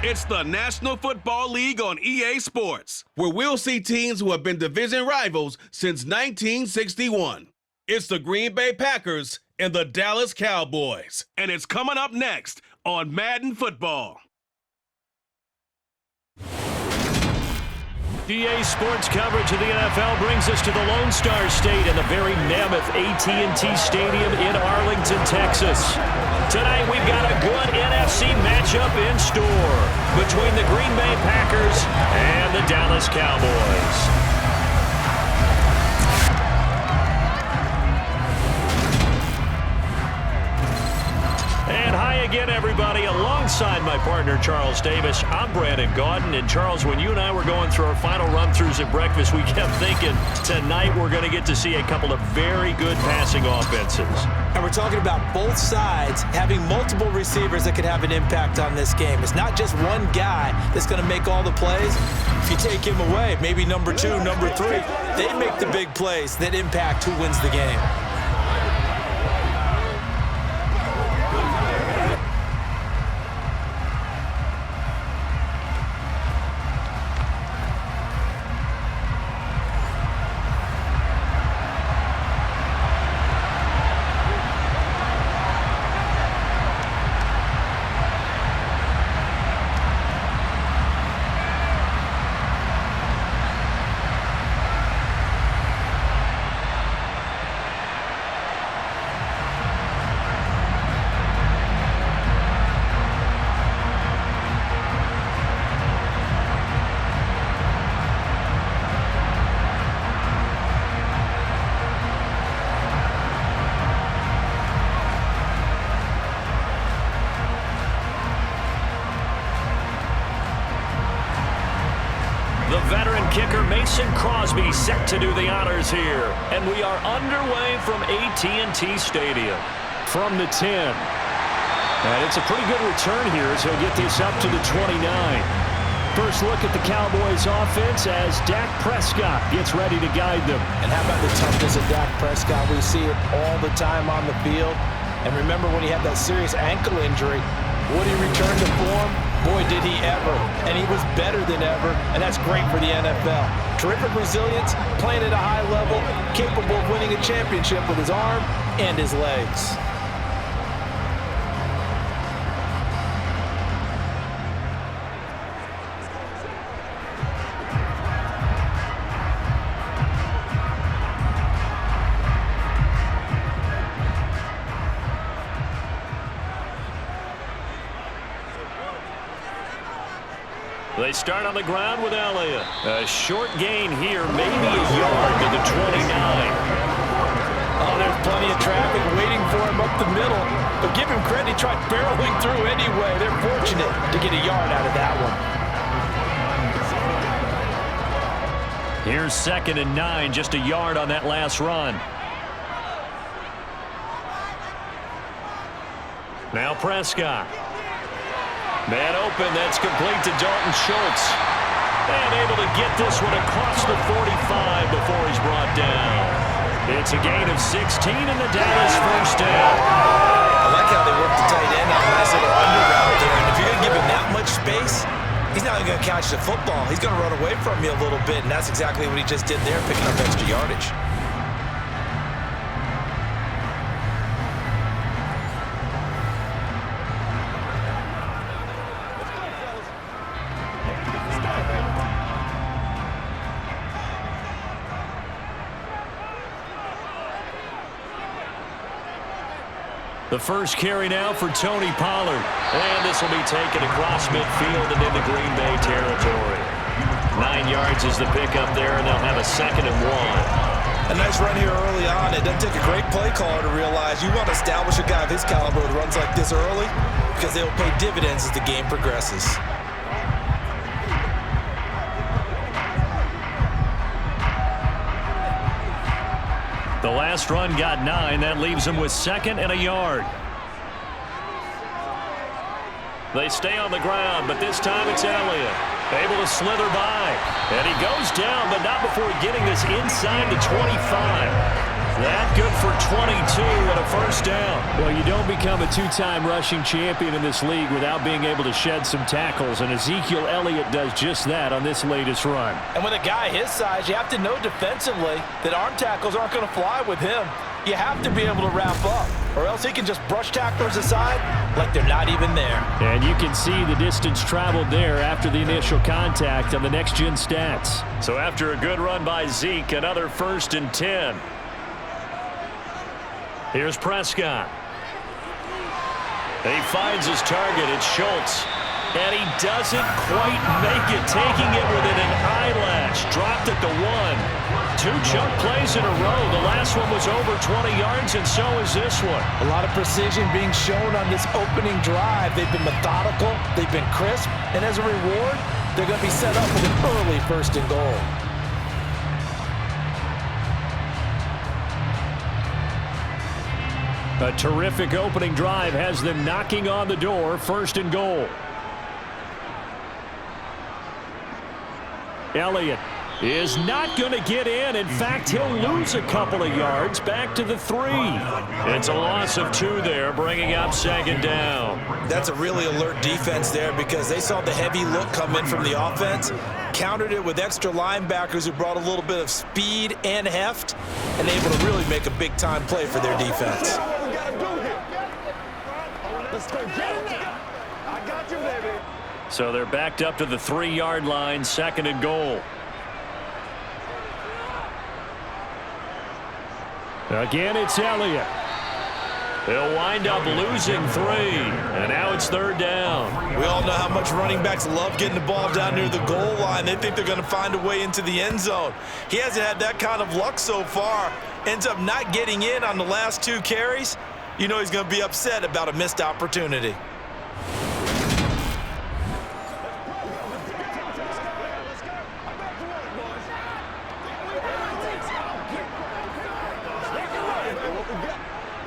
It's the National Football League on EA Sports, where we'll see teams who have been division rivals since 1961. It's the Green Bay Packers and the Dallas Cowboys. And it's coming up next on Madden Football. EA Sports coverage of the NFL brings us to the Lone Star State and the very mammoth AT&T Stadium in Arlington, Texas. Tonight we've got a good NFC matchup in store between the Green Bay Packers and the Dallas Cowboys. And hi again, everybody. Alongside my partner, Charles Davis, I'm Brandon Gaudin. And Charles, when you and I were going through our final run-throughs at breakfast, we kept thinking tonight we're going to get to see a couple of very good passing offenses. And we're talking about both sides having multiple receivers that could have an impact on this game. It's not just one guy that's going to make all the plays. If you take him away, maybe number 2, number 3, they make the big plays that impact who wins the game. Crosby set to do the honors here, and we are underway from AT&T Stadium from the 10. And it's a pretty good return here as he'll get this up to the 29. First look at the Cowboys offense as Dak Prescott gets ready to guide them. And how about the toughness of Dak Prescott? We see it all the time on the field. And remember when he had that serious ankle injury, would he return to form? Boy, did he ever. And he was better than ever, and that's great for the NFL. Terrific resilience, playing at a high level, capable of winning a championship with his arm and his legs. They start on the ground with Elliott. A short gain here, maybe a yard to the 29. Oh, there's plenty of traffic waiting for him up the middle. But give him credit, he tried barreling through anyway. They're fortunate to get a yard out of that one. Here's 2nd and 9, just a yard on that last run. Now Prescott. Man open, that's complete to Dalton Schultz. And able to get this one across the 45 before he's brought down. It's a gain of 16 in the Dallas first down. I like how they work the tight end on a nice little under route there. And if you're going to give him that much space, he's not even going to catch the football. He's going to run away from you a little bit, and that's exactly what he just did there, picking up extra yardage. The first carry now for Tony Pollard. And this will be taken across midfield and into Green Bay territory. 9 yards is the pickup there, and they'll have a 2nd and 1. A nice run here early on. It doesn't take a great play caller to realize you want to establish a guy of his caliber who runs like this early because they will pay dividends as the game progresses. The last run got 9. That leaves him with 2nd and a yard. They stay on the ground, but this time it's Elliott. Able to slither by. And he goes down, but not before getting this inside the 25. That good for 22 and a first down. Well, you don't become a two-time rushing champion in this league without being able to shed some tackles, and Ezekiel Elliott does just that on this latest run. And with a guy his size, you have to know defensively that arm tackles aren't going to fly with him. You have to be able to wrap up, or else he can just brush tacklers aside like they're not even there. And you can see the distance traveled there after the initial contact on the next-gen stats. So after a good run by Zeke, another 1st and 10. Here's Prescott. He finds his target. It's Schultz. And he doesn't quite make it, taking it within an eyelash. Dropped at the 1. 2 chunk plays in a row. The last one was over 20 yards, and so is this one. A lot of precision being shown on this opening drive. They've been methodical. They've been crisp. And as a reward, they're going to be set up with an early 1st and goal. A terrific opening drive has them knocking on the door. 1st and goal. Elliott is not going to get in. In fact, he'll lose a couple of yards back to the 3. It's a loss of 2 there, bringing up 2nd down. That's a really alert defense there because they saw the heavy look come in from the offense, countered it with extra linebackers who brought a little bit of speed and heft, and able to really make a big-time play for their defense. So they're backed up to the 3-yard line, 2nd and goal. Again, it's Elliott. They'll wind up losing 3, and now it's 3rd down. We all know how much running backs love getting the ball down near the goal line. They think they're going to find a way into the end zone. He hasn't had that kind of luck so far. Ends up not getting in on the last 2 carries. You know he's going to be upset about a missed opportunity.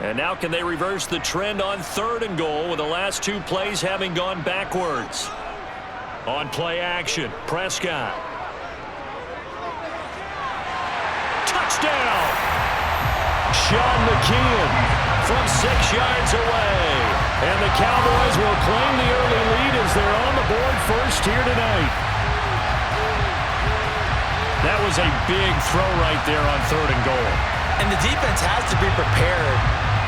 And now can they reverse the trend on 3rd and goal with the last 2 plays having gone backwards? On play action, Prescott. Touchdown! Sean McKeon from 6 yards away. And the Cowboys will claim the early lead as they're on the board first here tonight. That was a big throw right there on 3rd and goal. And the defense has to be prepared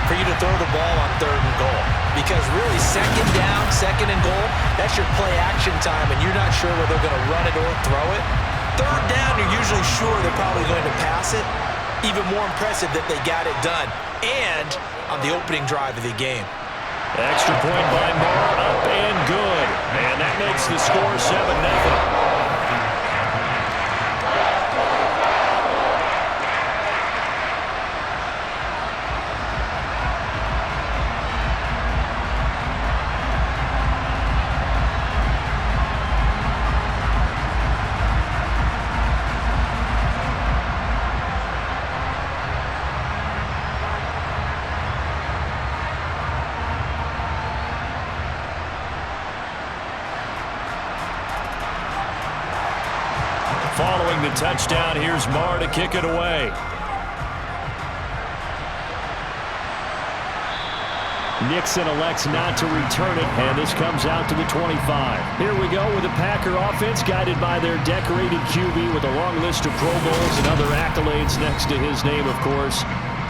for you to throw the ball on 3rd and goal. Because really, 2nd down, 2nd and goal, that's your play action time, and you're not sure whether they're going to run it or throw it. 3rd down, you're usually sure they're probably going to pass it. Even more impressive that they got it done. And on the opening drive of the game. Extra point by Moore, up and good. And that makes the score 7-0. Following the touchdown, here's Marr to kick it away. Nixon elects not to return it, and this comes out to the 25. Here we go with the Packer offense, guided by their decorated QB with a long list of Pro Bowls and other accolades next to his name, of course.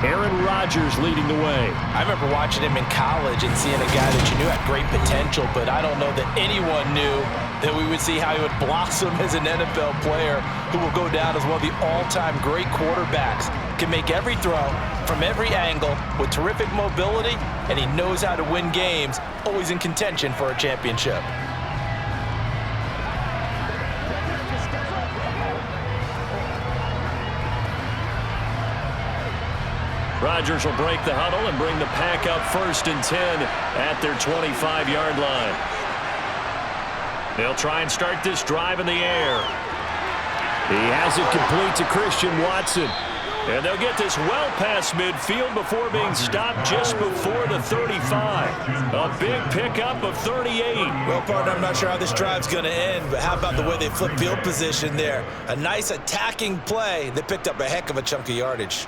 Aaron Rodgers leading the way. I remember watching him in college and seeing a guy that you knew had great potential, but I don't know that anyone knew that we would see how he would blossom as an NFL player who will go down as one of the all-time great quarterbacks. Can make every throw from every angle with terrific mobility, and he knows how to win games, always in contention for a championship. Rodgers will break the huddle and bring the pack up 1st and 10 at their 25-yard line. They'll try and start this drive in the air. He has it complete to Christian Watson. And they'll get this well past midfield before being stopped just before the 35. A big pickup of 38. Well, partner, I'm not sure how this drive's going to end, but how about the way they flip field position there? A nice attacking play that picked up a heck of a chunk of yardage.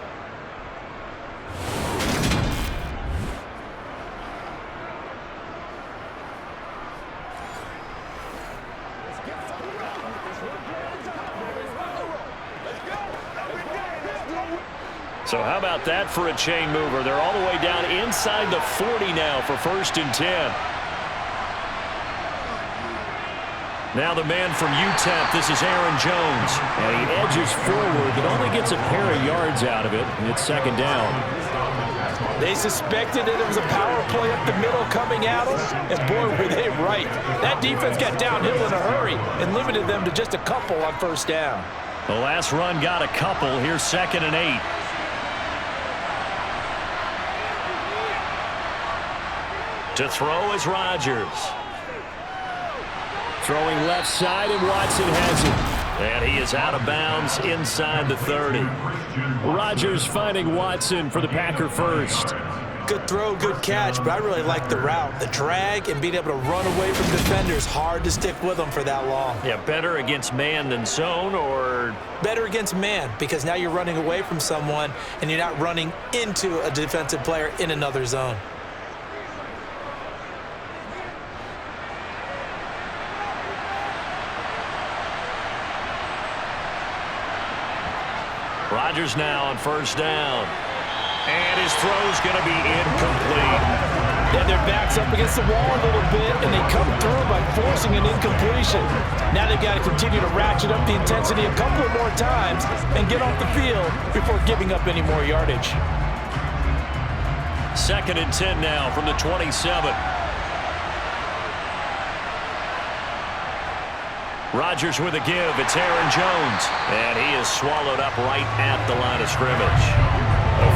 So how about that for a chain mover? They're all the way down inside the 40 now for 1st and 10. Now the man from UTEP, this is Aaron Jones. And he edges forward, but only gets a pair of yards out of it. And it's 2nd down. They suspected that it was a power play up the middle coming at them, and boy, were they right. That defense got downhill in a hurry and limited them to just a couple on 1st down. The last run got a couple. Here's 2nd and 8. To throw is Rodgers. Throwing left side, and Watson has it. And he is out of bounds inside the 30. Rodgers finding Watson for the Packer first. Good throw, good catch, but I really like the route. The drag and being able to run away from defenders, hard to stick with them for that long. Yeah, better against man than zone, or? Better against man, because now you're running away from someone and you're not running into a defensive player in another zone. Rodgers now on 1st down. And his throw's going to be incomplete. Yeah, their back's up against the wall a little bit, and they come through by forcing an incompletion. Now they've got to continue to ratchet up the intensity a couple of more times and get off the field before giving up any more yardage. 2nd and 10 now from the 27. Rodgers with a give. It's Aaron Jones. And he is swallowed up right at the line of scrimmage.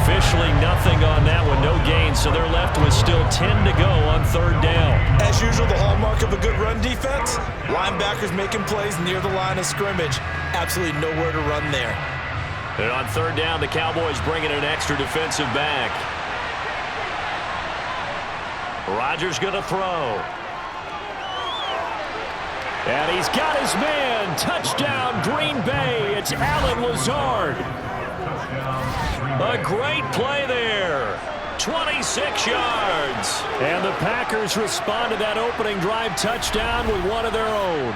Officially nothing on that one. No gain, so they're left with still 10 to go on 3rd down. As usual, the hallmark of a good run defense, linebackers making plays near the line of scrimmage. Absolutely nowhere to run there. And on 3rd down, the Cowboys bringing an extra defensive back. Rodgers going to throw. And he's got his man. Touchdown, Green Bay. It's Allen Lazard. A great play there. 26 yards. And the Packers respond to that opening drive touchdown with one of their own.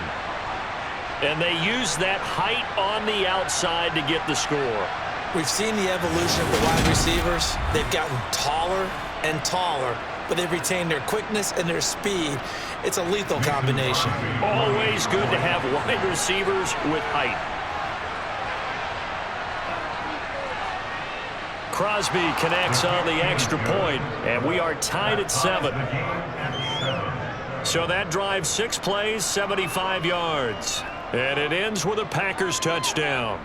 And they use that height on the outside to get the score. We've seen the evolution of the wide receivers. They've gotten taller and taller, but they've retained their quickness and their speed. It's a lethal combination. Always good to have wide receivers with height. Crosby connects on the extra point, and we are tied at 7. So that drive, 6 plays, 75 yards. And it ends with a Packers touchdown.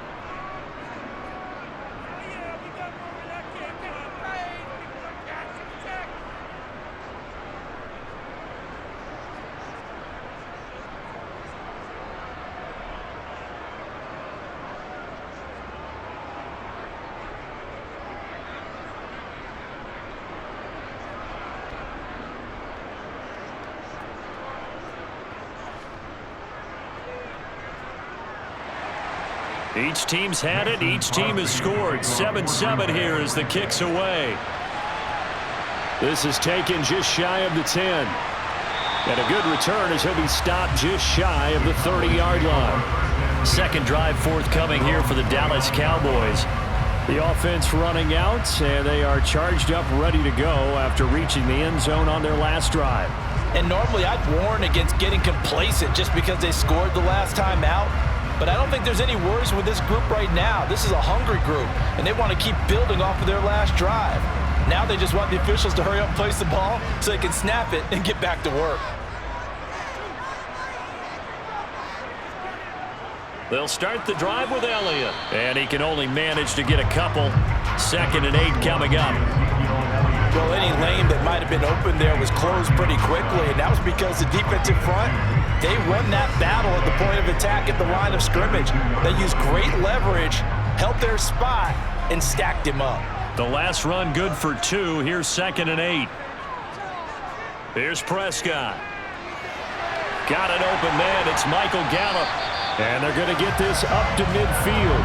Each team's had it. Each team has scored. 7-7 here as the kick's away. This is taken just shy of the 10. And a good return as he'll be stopped just shy of the 30-yard line. Second drive forthcoming here for the Dallas Cowboys. The offense running out, and they are charged up, ready to go after reaching the end zone on their last drive. And normally I'd warn against getting complacent just because they scored the last time out. But I don't think there's any worries with this group right now. This is a hungry group, and they want to keep building off of their last drive. Now they just want the officials to hurry up and place the ball so they can snap it and get back to work. They'll start the drive with Elliott, and he can only manage to get a couple. 2nd and 8 coming up. Well, any lane that might have been open there was closed pretty quickly, and that was because the defensive front, they won that battle at the point of attack at the line of scrimmage. They used great leverage, held their spot, and stacked him up. The last run good for 2. Here's 2nd and 8. Here's Prescott. Got an open man. It's Michael Gallup. And they're going to get this up to midfield.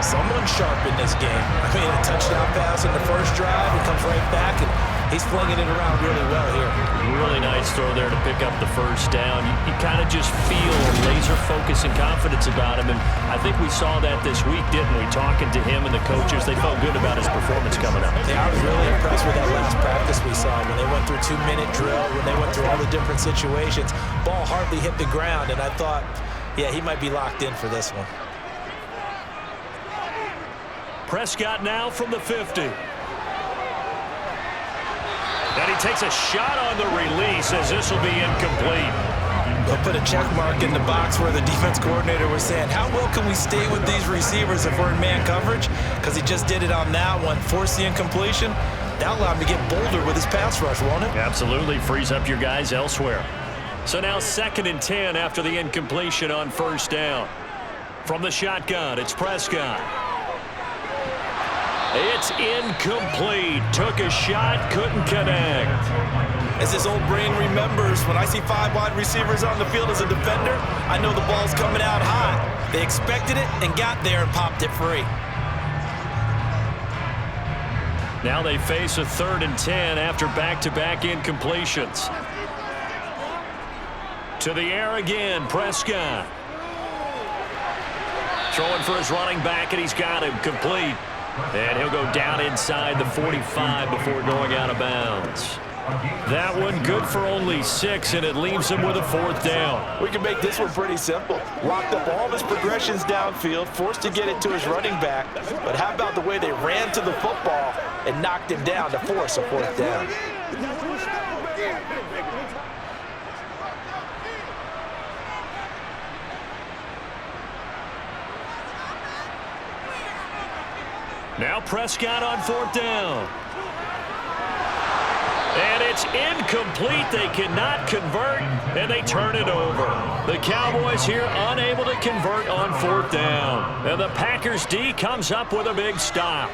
Someone sharp in this game. I mean, a touchdown pass in the first drive. It comes right back and He's flinging it around really well here. Really nice throw there to pick up the first down. You kind of just feel laser focus and confidence about him, and I think we saw that this week, didn't we? Talking to him and the coaches, they felt good about his performance coming up. Yeah, I was really impressed with that last practice we saw when they went through 2-minute drill, when they went through all the different situations. Ball hardly hit the ground, and I thought, yeah, he might be locked in for this one. Prescott now from the 50. And he takes a shot on the release as this will be incomplete. They'll put a check mark in the box where the defense coordinator was saying, how well can we stay with these receivers if we're in man coverage? Because he just did it on that one, forced the incompletion. That'll allow him to get bolder with his pass rush, won't it? Absolutely, frees up your guys elsewhere. So now 2nd and 10 after the incompletion on first down. From the shotgun, it's Prescott. It's incomplete. Took a shot, couldn't connect. As his old brain remembers, when I see 5 wide receivers on the field as a defender, I know the ball's coming out hot. They expected it and got there and popped it free. Now they face a 3rd and 10 after back-to-back incompletions. To the air again, Prescott. Throwing for his running back, and he's got him complete. And he'll go down inside the 45 before going out of bounds. That one good for only 6, and it leaves him with a 4th down. We can make this one pretty simple. Locked up all of his progressions downfield, forced to get it to his running back. But how about the way they ran to the football and knocked him down to force a 4th down? Now Prescott on 4th down. And it's incomplete. They cannot convert, and they turn it over. The Cowboys here unable to convert on 4th down. And the Packers D comes up with a big stop.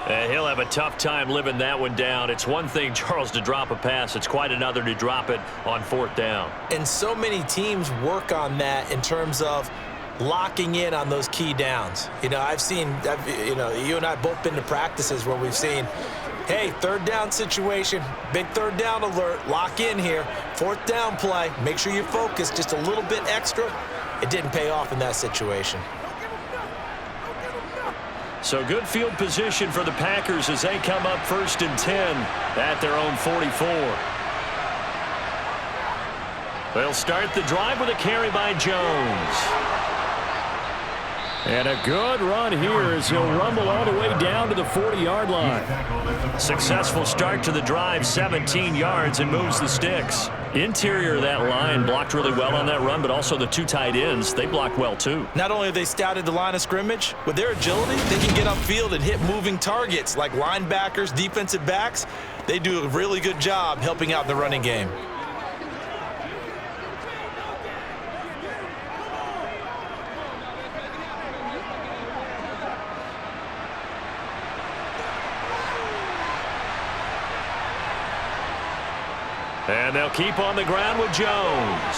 And he'll have a tough time living that one down. It's one thing, Charles, to drop a pass. It's quite another to drop it on 4th down. And so many teams work on that in terms of locking in on those key downs. You know, you and I both been to practices where we've seen, hey, 3rd down situation, big 3rd down alert, lock in here, 4th down play, make sure you're focused just a little bit extra. It didn't pay off in that situation. So good field position for the Packers as they come up 1st and 10 at their own 44. They'll start the drive with a carry by Jones. And a good run here as he'll rumble all the way down to the 40-yard line. Successful start to the drive, 17 yards, and moves the sticks. Interior of that line blocked really well on that run, but also the 2 tight ends, they blocked well too. Not only have they scouted the line of scrimmage, with their agility, they can get upfield and hit moving targets like linebackers, defensive backs. They do a really good job helping out in the running game. And they'll keep on the ground with Jones.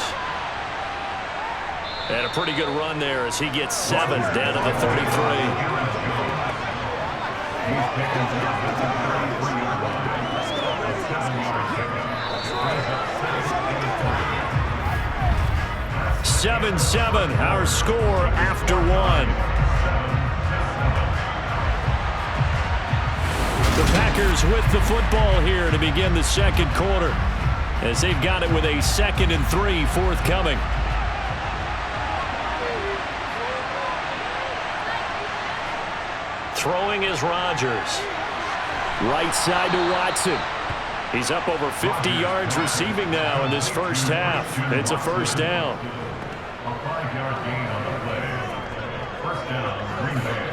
And a pretty good run there as he gets 7 down to the 33. (7-7) our score after 1. The Packers with the football here to begin the 2nd quarter, as they've got it with a 2nd and 3 forthcoming. Throwing is Rodgers. Right side to Watson. He's up over 50 yards receiving now in this first half. It's a 1st down. A 5-yard gain on the play. 1st down, Green Bay.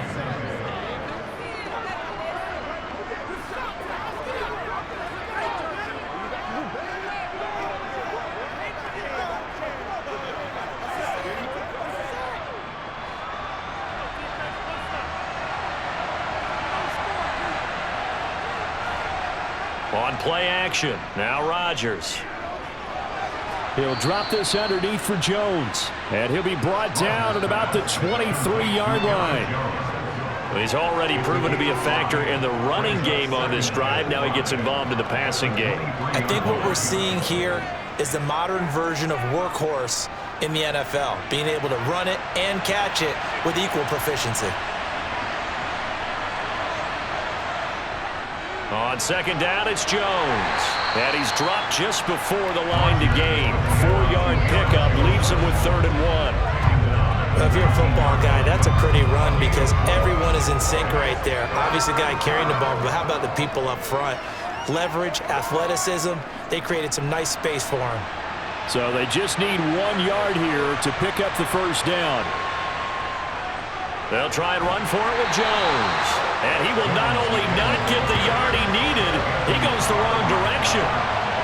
On play action, now Rodgers. He'll drop this underneath for Jones, and he'll be brought down at about the 23-yard line. Well, he's already proven to be a factor in the running game on this drive. Now he gets involved in the passing game. I think what we're seeing here is the modern version of workhorse in the NFL, being able to run it and catch it with equal proficiency. On second down, it's Jones. And he's dropped just before the line to gain. 4-yard pickup leaves him with 3rd and 1. Well, if you're a football guy, that's a pretty run because everyone is in sync right there. Obviously, the guy carrying the ball, but how about the people up front? Leverage, athleticism, they created some nice space for him. So they just need 1 yard here to pick up the first down. They'll try and run for it with Jones. And he will not only not get the yard he needed, he goes the wrong direction.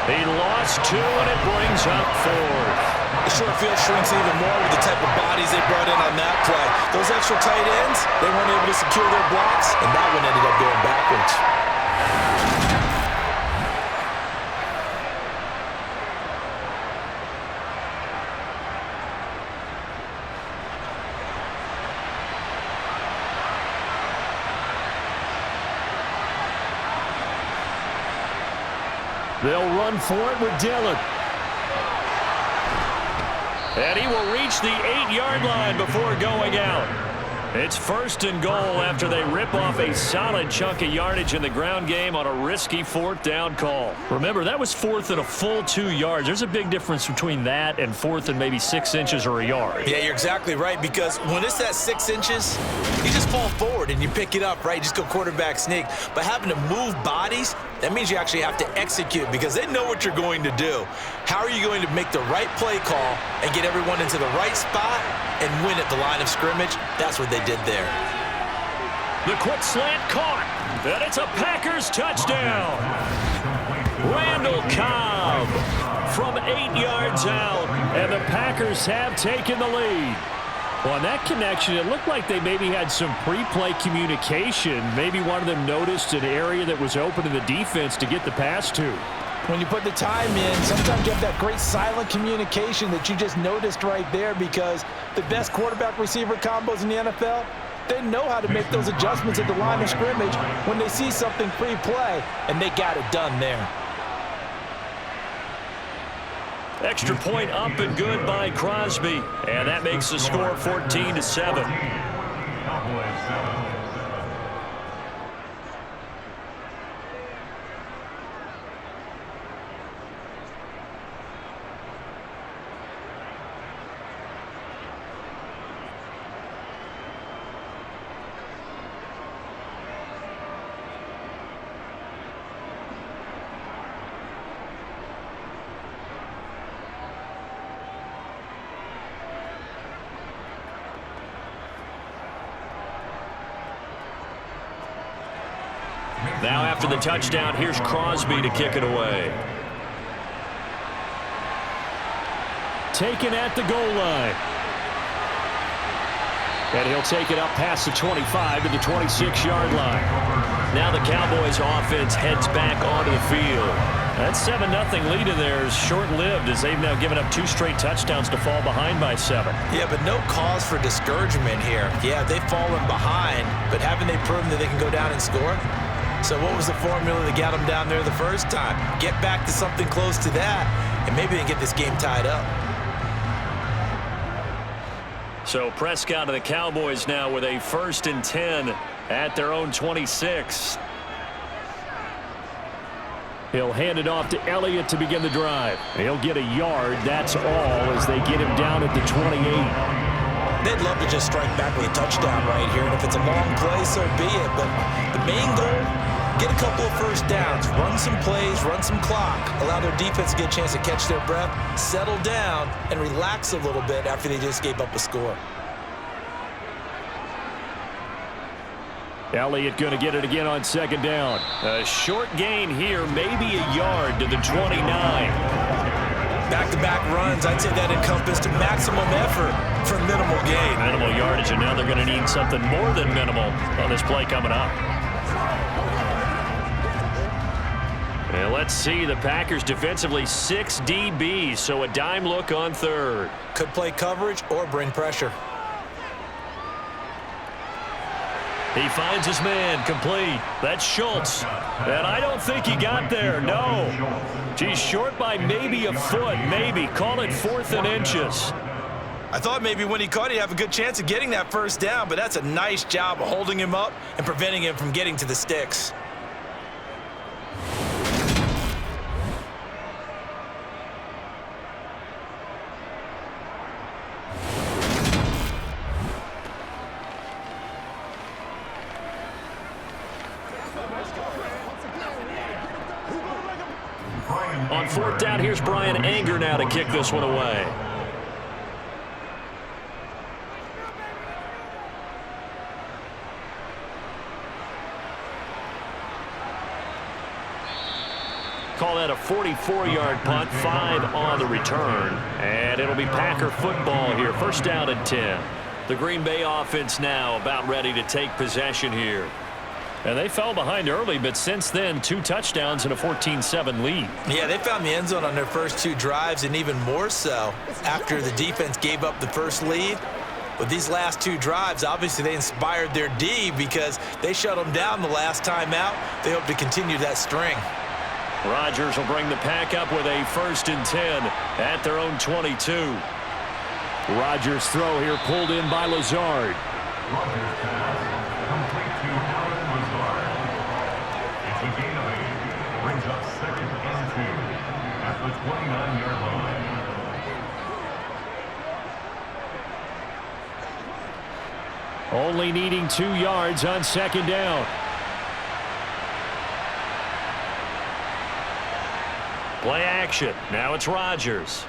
He lost 2, and it brings up 4th. The short field shrinks even more with the type of bodies they brought in on that play. Those extra tight ends, they weren't able to secure their blocks, and that one ended up going backwards. They'll run for it with Dillon. And he will reach the 8-yard line before going out. It's 1st and goal after they rip off a solid chunk of yardage in the ground game on a risky 4th down call. Remember, that was 4th and a full 2 yards. There's a big difference between that and 4th and maybe 6 inches or a yard. Yeah, you're exactly right, because when it's that 6 inches, you just fall forward and you pick it up, right? You just go quarterback sneak. But having to move bodies, that means you actually have to execute because they know what you're going to do. How are you going to make the right play call and get everyone into the right spot and win at the line of scrimmage? That's what they did there. The quick slant caught, and it's a Packers touchdown. Randall Cobb from 8 yards out, and the Packers have taken the lead. Well, on that connection, it looked like they maybe had some pre-play communication. Maybe one of them noticed an area that was open in the defense to get the pass to. When you put the time in, sometimes you have that great silent communication that you just noticed right there, because the best quarterback-receiver combos in the NFL, they know how to make those adjustments at the line of scrimmage when they see something pre-play, and they got it done there. Extra point up and good by Crosby, and that makes the score 14-7. Now after the touchdown, here's Crosby to kick it away. Taken at the goal line. And he'll take it up past the 25 to the 26-yard line. Now the Cowboys offense heads back onto the field. That 7-0 lead in there is short-lived as they've now given up 2 straight touchdowns to fall behind by 7. Yeah, but no cause for discouragement here. Yeah, they've fallen behind, but haven't they proven that they can go down and score? So what was the formula that got them down there the first time? Get back to something close to that, and maybe they can get this game tied up. So Prescott and the Cowboys now with a 1st and 10 at their own 26. He'll hand it off to Elliott to begin the drive. He'll get a yard, that's all, as they get him down at the 28. They'd love to just strike back with a touchdown right here, and if it's a long play, so be it. But the main goal, get a couple of first downs, run some plays, run some clock, allow their defense to get a chance to catch their breath, settle down, and relax a little bit after they just gave up a score. Elliott going to get it again on 2nd down. A short gain here, maybe a yard to the 29. Back-to-back runs, I'd say that encompassed maximum effort for minimal gain. Minimal yardage, and now they're going to need something more than minimal on this play coming up. And let's see, the Packers defensively 6 DBs, so a dime look on 3rd. Could play coverage or bring pressure. He finds his man, complete. That's Schultz. And I don't think he got there, no. He's short by maybe a foot, maybe. Call it 4th and inches. I thought maybe when he caught, he'd have a good chance of getting that first down, but that's a nice job of holding him up and preventing him from getting to the sticks. On 4th down, here's Brian Anger now to kick this one away. Call that a 44-yard punt, 5 on the return. And it'll be Packer football here, 1st down and 10. The Green Bay offense now about ready to take possession here. And they fell behind early, but since then, 2 touchdowns and a 14-7 lead. Yeah, they found the end zone on their first 2 drives, and even more so after the defense gave up the first lead. But these last 2 drives, obviously they inspired their D because they shut them down the last time out. They hope to continue that string. Rodgers will bring the pack up with a 1st and 10 at their own 22. Rodgers' throw here pulled in by Lazard. Rodgers pass, complete to Allen Lazard. It's a gain of 8. Brings up 2nd and 2 at the 29-yard line. Only needing 2 yards on 2nd down. Play action. Now it's Rodgers.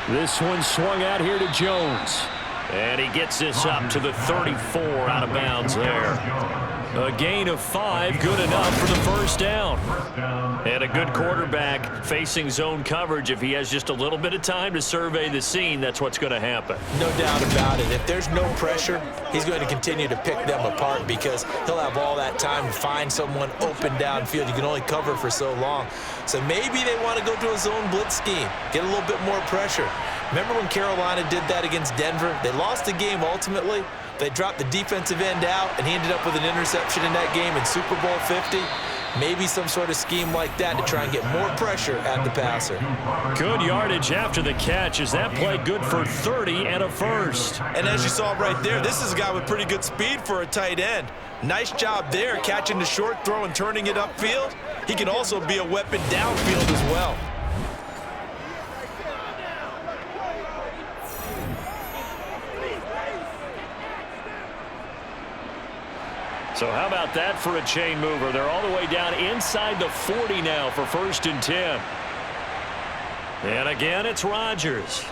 This one swung out here to Jones. And he gets this up to the 34 out of bounds there. A gain of 5, good enough for the 1st down. And a good quarterback facing zone coverage. If he has just a little bit of time to survey the scene, that's what's going to happen. No doubt about it. If there's no pressure, he's going to continue to pick them apart because he'll have all that time to find someone open downfield. You can only cover for so long. So maybe they want to go to a zone blitz scheme, get a little bit more pressure. Remember when Carolina did that against Denver? They lost the game ultimately. They dropped the defensive end out, and he ended up with an interception in that game in Super Bowl 50. Maybe some sort of scheme like that to try and get more pressure at the passer. Good yardage after the catch. Is that play good for 30 and a 1st? And as you saw right there, this is a guy with pretty good speed for a tight end. Nice job there, catching the short throw and turning it upfield. He can also be a weapon downfield as well. So how about that for a chain mover? They're all the way down inside the 40 now for 1st and 10. And again, it's Rodgers.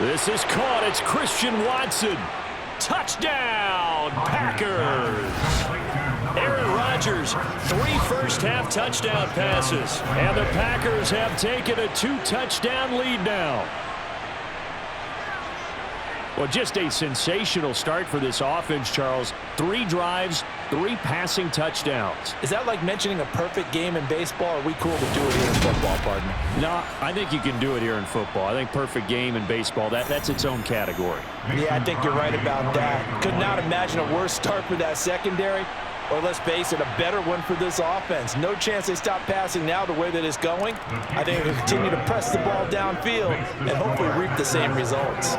This is caught. It's Christian Watson. Touchdown, Packers. Aaron Rodgers, 3 first-half touchdown passes. And the Packers have taken a 2-touchdown lead now. Well, just a sensational start for this offense, Charles. 3 drives, 3 passing touchdowns. Is that like mentioning a perfect game in baseball? Or are we cool to do it here in football, partner? No, I think you can do it here in football. I think perfect game in baseball, that's its own category. Yeah, I think you're right about that. Could not imagine a worse start for that secondary. Or let's face it, a better one for this offense. No chance they stop passing now the way that it's going. I think they'll continue to press the ball downfield and hopefully reap the same results.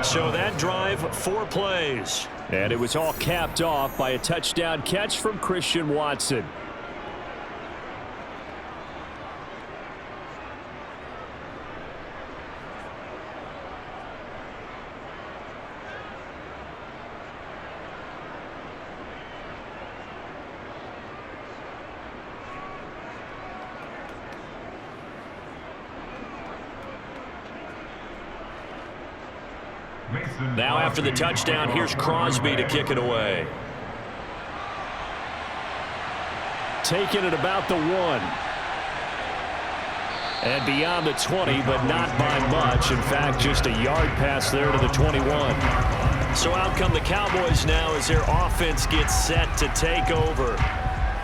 So that drive, 4 plays. And it was all capped off by a touchdown catch from Christian Watson. Now after the touchdown, here's Crosby to kick it away. Taking it about the 1. And beyond the 20, but not by much. In fact, just a yard pass there to the 21. So out come the Cowboys now as their offense gets set to take over.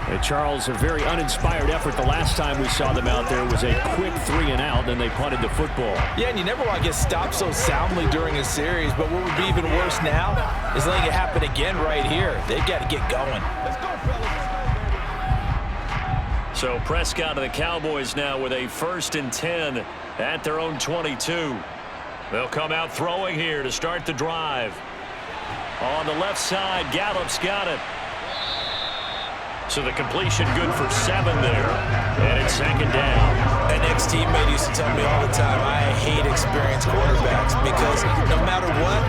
And Charles, a very uninspired effort. The last time we saw them out there was a quick 3-and-out, then they punted the football. Yeah, and you never want to get stopped so soundly during a series, but what would be even worse now is letting it happen again right here. They've got to get going. Let's go, fellas. So Prescott and the Cowboys now with a 1st and 10 at their own 22. They'll come out throwing here to start the drive. On the left side, Gallup's got it. So the completion good for 7 there. And it's 2nd down. An ex-teammate used to tell me all the time, I hate experienced quarterbacks because no matter what,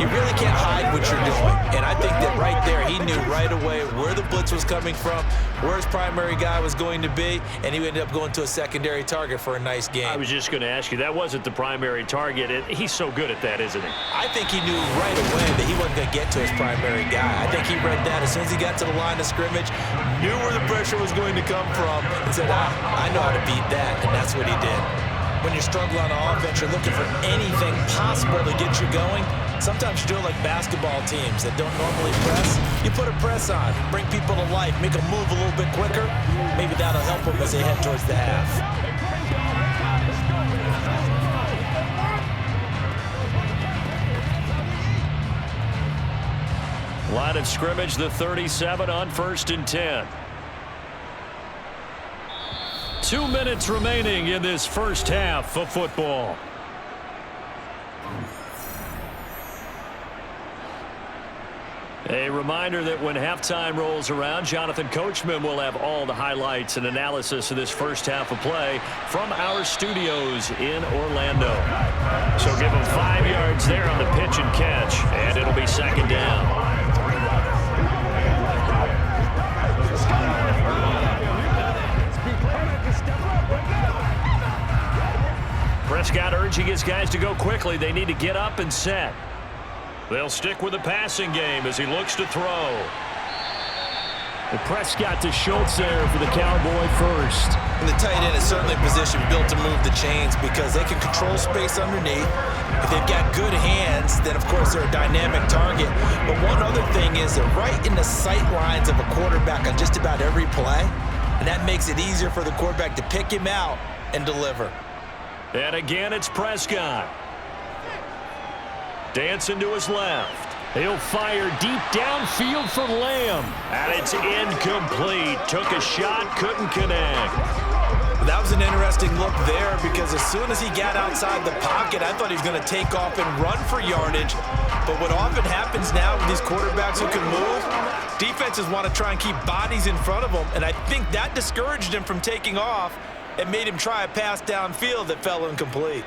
you really can't hide what you're doing. And I think that right there, he knew right away where the blitz was coming from, where his primary guy was going to be, and he ended up going to a secondary target for a nice game. I was just going to ask you, that wasn't the primary target. He's so good at that, isn't he? I think he knew right away that he wasn't going to get to his primary guy. I think he read that as soon as he got to the line of scrimmage, knew where the pressure was going to come from, and said, I know how to beat that, and that's what he did. When you're struggling on offense, you're looking for anything possible to get you going. Sometimes you do it like basketball teams that don't normally press. You put a press on, bring people to life, make them move a little bit quicker. Maybe that'll help them as they head towards the half. Line of scrimmage, the 37 on 1st and 10. 2 minutes remaining in this first half of football. A reminder that when halftime rolls around, Jonathan Coachman will have all the highlights and analysis of this first half of play from our studios in Orlando. So give him 5 yards there on the pitch and catch, and it'll be 2nd down. Prescott urging his guys to go quickly. They need to get up and set. They'll stick with the passing game as he looks to throw. And Prescott to Schultz there for the Cowboy first. And the tight end is certainly a position built to move the chains because they can control space underneath. If they've got good hands, then of course they're a dynamic target. But one other thing is they're right in the sight lines of a quarterback on just about every play. And that makes it easier for the quarterback to pick him out and deliver. And again, it's Prescott. Dancing to his left. He'll fire deep downfield for Lamb. And it's incomplete. Took a shot, couldn't connect. That was an interesting look there because as soon as he got outside the pocket, I thought he was going to take off and run for yardage. But what often happens now with these quarterbacks who can move, defenses want to try and keep bodies in front of them. And I think that discouraged him from taking off and made him try a pass downfield that fell incomplete.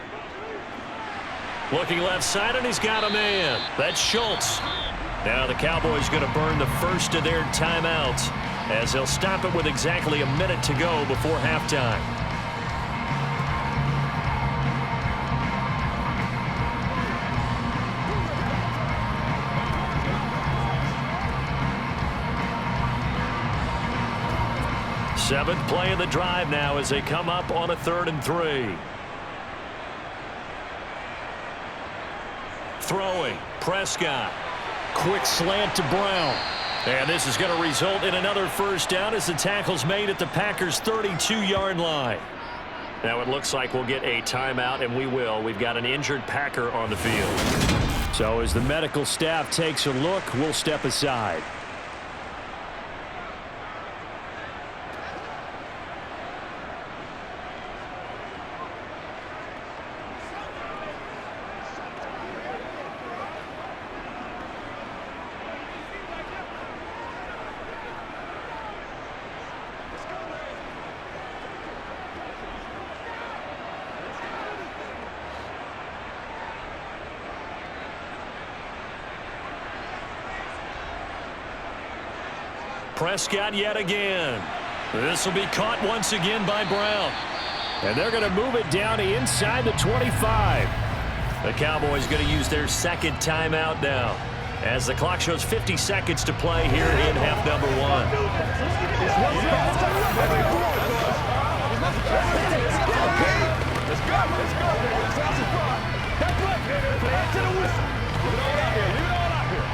Looking left side, and he's got a man. That's Schultz. Now the Cowboys going to burn the first of their timeouts as they'll stop it with exactly a minute to go before halftime. Seventh play of the drive now as they come up on a 3rd and 3. Throwing, Prescott. Quick slant to Brown. And this is going to result in another first down as the tackle's made at the Packers' 32-yard line. Now it looks like we'll get a timeout, and we will. We've got an injured Packer on the field. So as the medical staff takes a look, we'll step aside. Prescott yet again. This will be caught once again by Brown. And they're going to move it down to inside the 25. The Cowboys going to use their 2nd timeout now as the clock shows 50 seconds to play here in half number 1.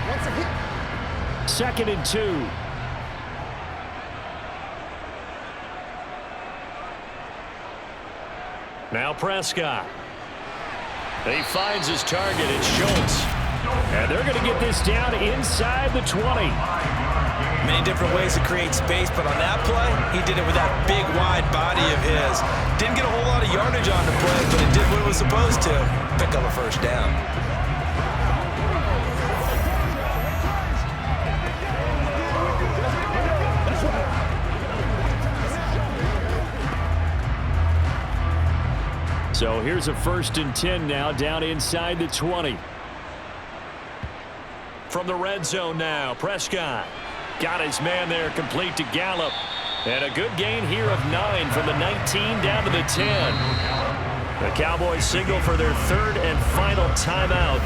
Let's go. 2nd and 2. Now Prescott. He finds his target. It's Schultz. And they're going to get this down inside the 20. Many different ways to create space, but on that play, he did it with that big, wide body of his. Didn't get a whole lot of yardage on the play, but it did what it was supposed to. Pick up a first down. So here's a 1st and 10 now, down inside the 20. From the red zone now, Prescott got his man there, complete to Gallup. And a good gain here of 9 from the 19 down to the 10. The Cowboys signal for their 3rd and final timeout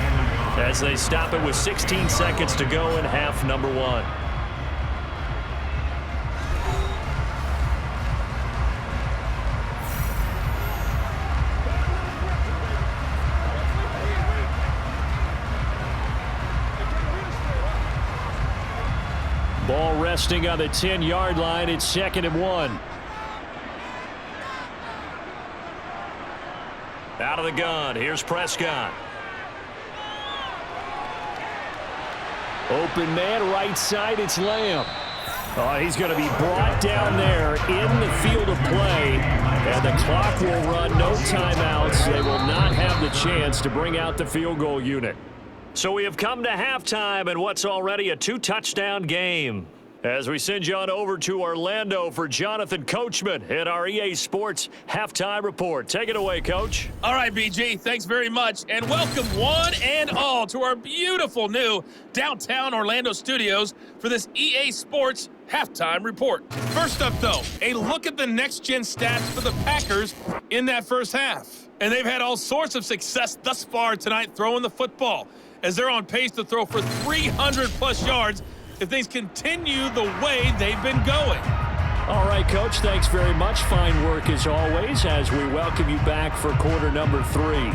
as they stop it with 16 seconds to go in half number 1. Ball resting on the 10-yard line. It's 2nd and 1. Out of the gun. Here's Prescott. Open man, right side. It's Lamb. Oh, he's going to be brought down there in the field of play. And the clock will run. No timeouts. They will not have the chance to bring out the field goal unit. So we have come to halftime in what's already a 2-touchdown game. As we send you on over to Orlando for Jonathan Coachman in our EA Sports Halftime Report. Take it away, Coach. All right, BG, thanks very much. And welcome one and all to our beautiful new downtown Orlando studios for this EA Sports Halftime Report. First up, though, a look at the next-gen stats for the Packers in that first half. And they've had all sorts of success thus far tonight throwing the football, as they're on pace to throw for 300-plus yards if things continue the way they've been going. All right, Coach, thanks very much. Fine work as always as we welcome you back for quarter number 3.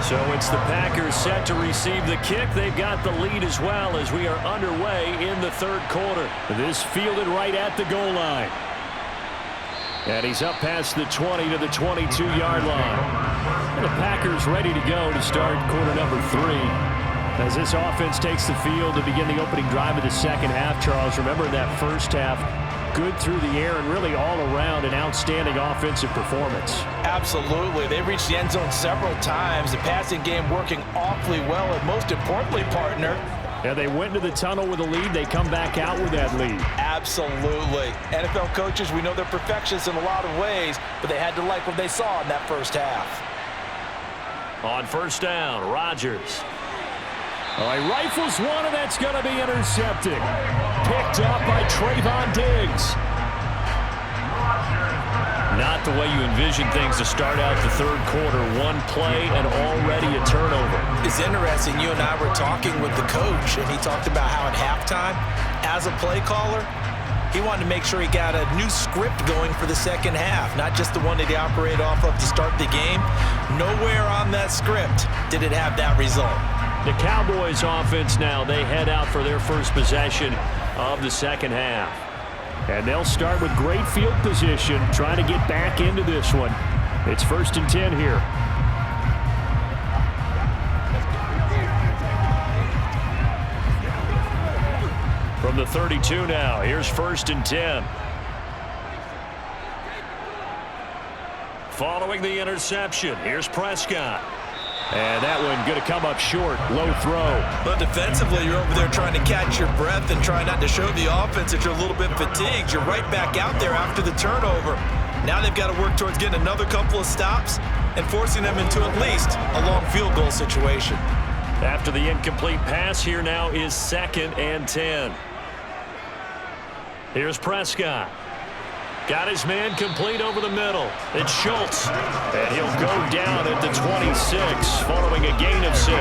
So it's the Packers set to receive the kick. They've got the lead as well as we are underway in the 3rd quarter. This fielded right at the goal line. And he's up past the 20 to the 22-yard line. And the Packers ready to go to start quarter number 3. As this offense takes the field to begin the opening drive of the second half, Charles, remember in that first half, good through the air and really all around an outstanding offensive performance. Absolutely. They reached the end zone several times. The passing game working awfully well, and most importantly, partner. Yeah, they went into the tunnel with a lead. They come back out with that lead. Absolutely. NFL coaches, we know they're perfectionists in a lot of ways, but they had to like what they saw in that first half. On first down, Rodgers. Oh, he rifles one, and that's going to be intercepted. Picked up by Trayvon Diggs. Not the way you envision things to start out the 3rd quarter. One play and already a turnover. It's interesting. You and I were talking with the coach, and he talked about how at halftime, as a play caller, he wanted to make sure he got a new script going for the second half, not just the one that he operated off of to start the game. Nowhere on that script did it have that result. The Cowboys offense now, they head out for their first possession of the second half. And they'll start with great field position, trying to get back into this one. It's 1st and 10 here. From the 32 now, here's 1st and 10. Following the interception, here's Prescott. And that one going to come up short. Low throw. But defensively, you're over there trying to catch your breath and try not to show the offense that you're a little bit fatigued. You're right back out there after the turnover. Now they've got to work towards getting another couple of stops and forcing them into at least a long field goal situation. After the incomplete pass, here now is 2nd and 10. Here's Prescott. Got his man complete over the middle. It's Schultz. And he'll go down at the 26 following a gain of 6.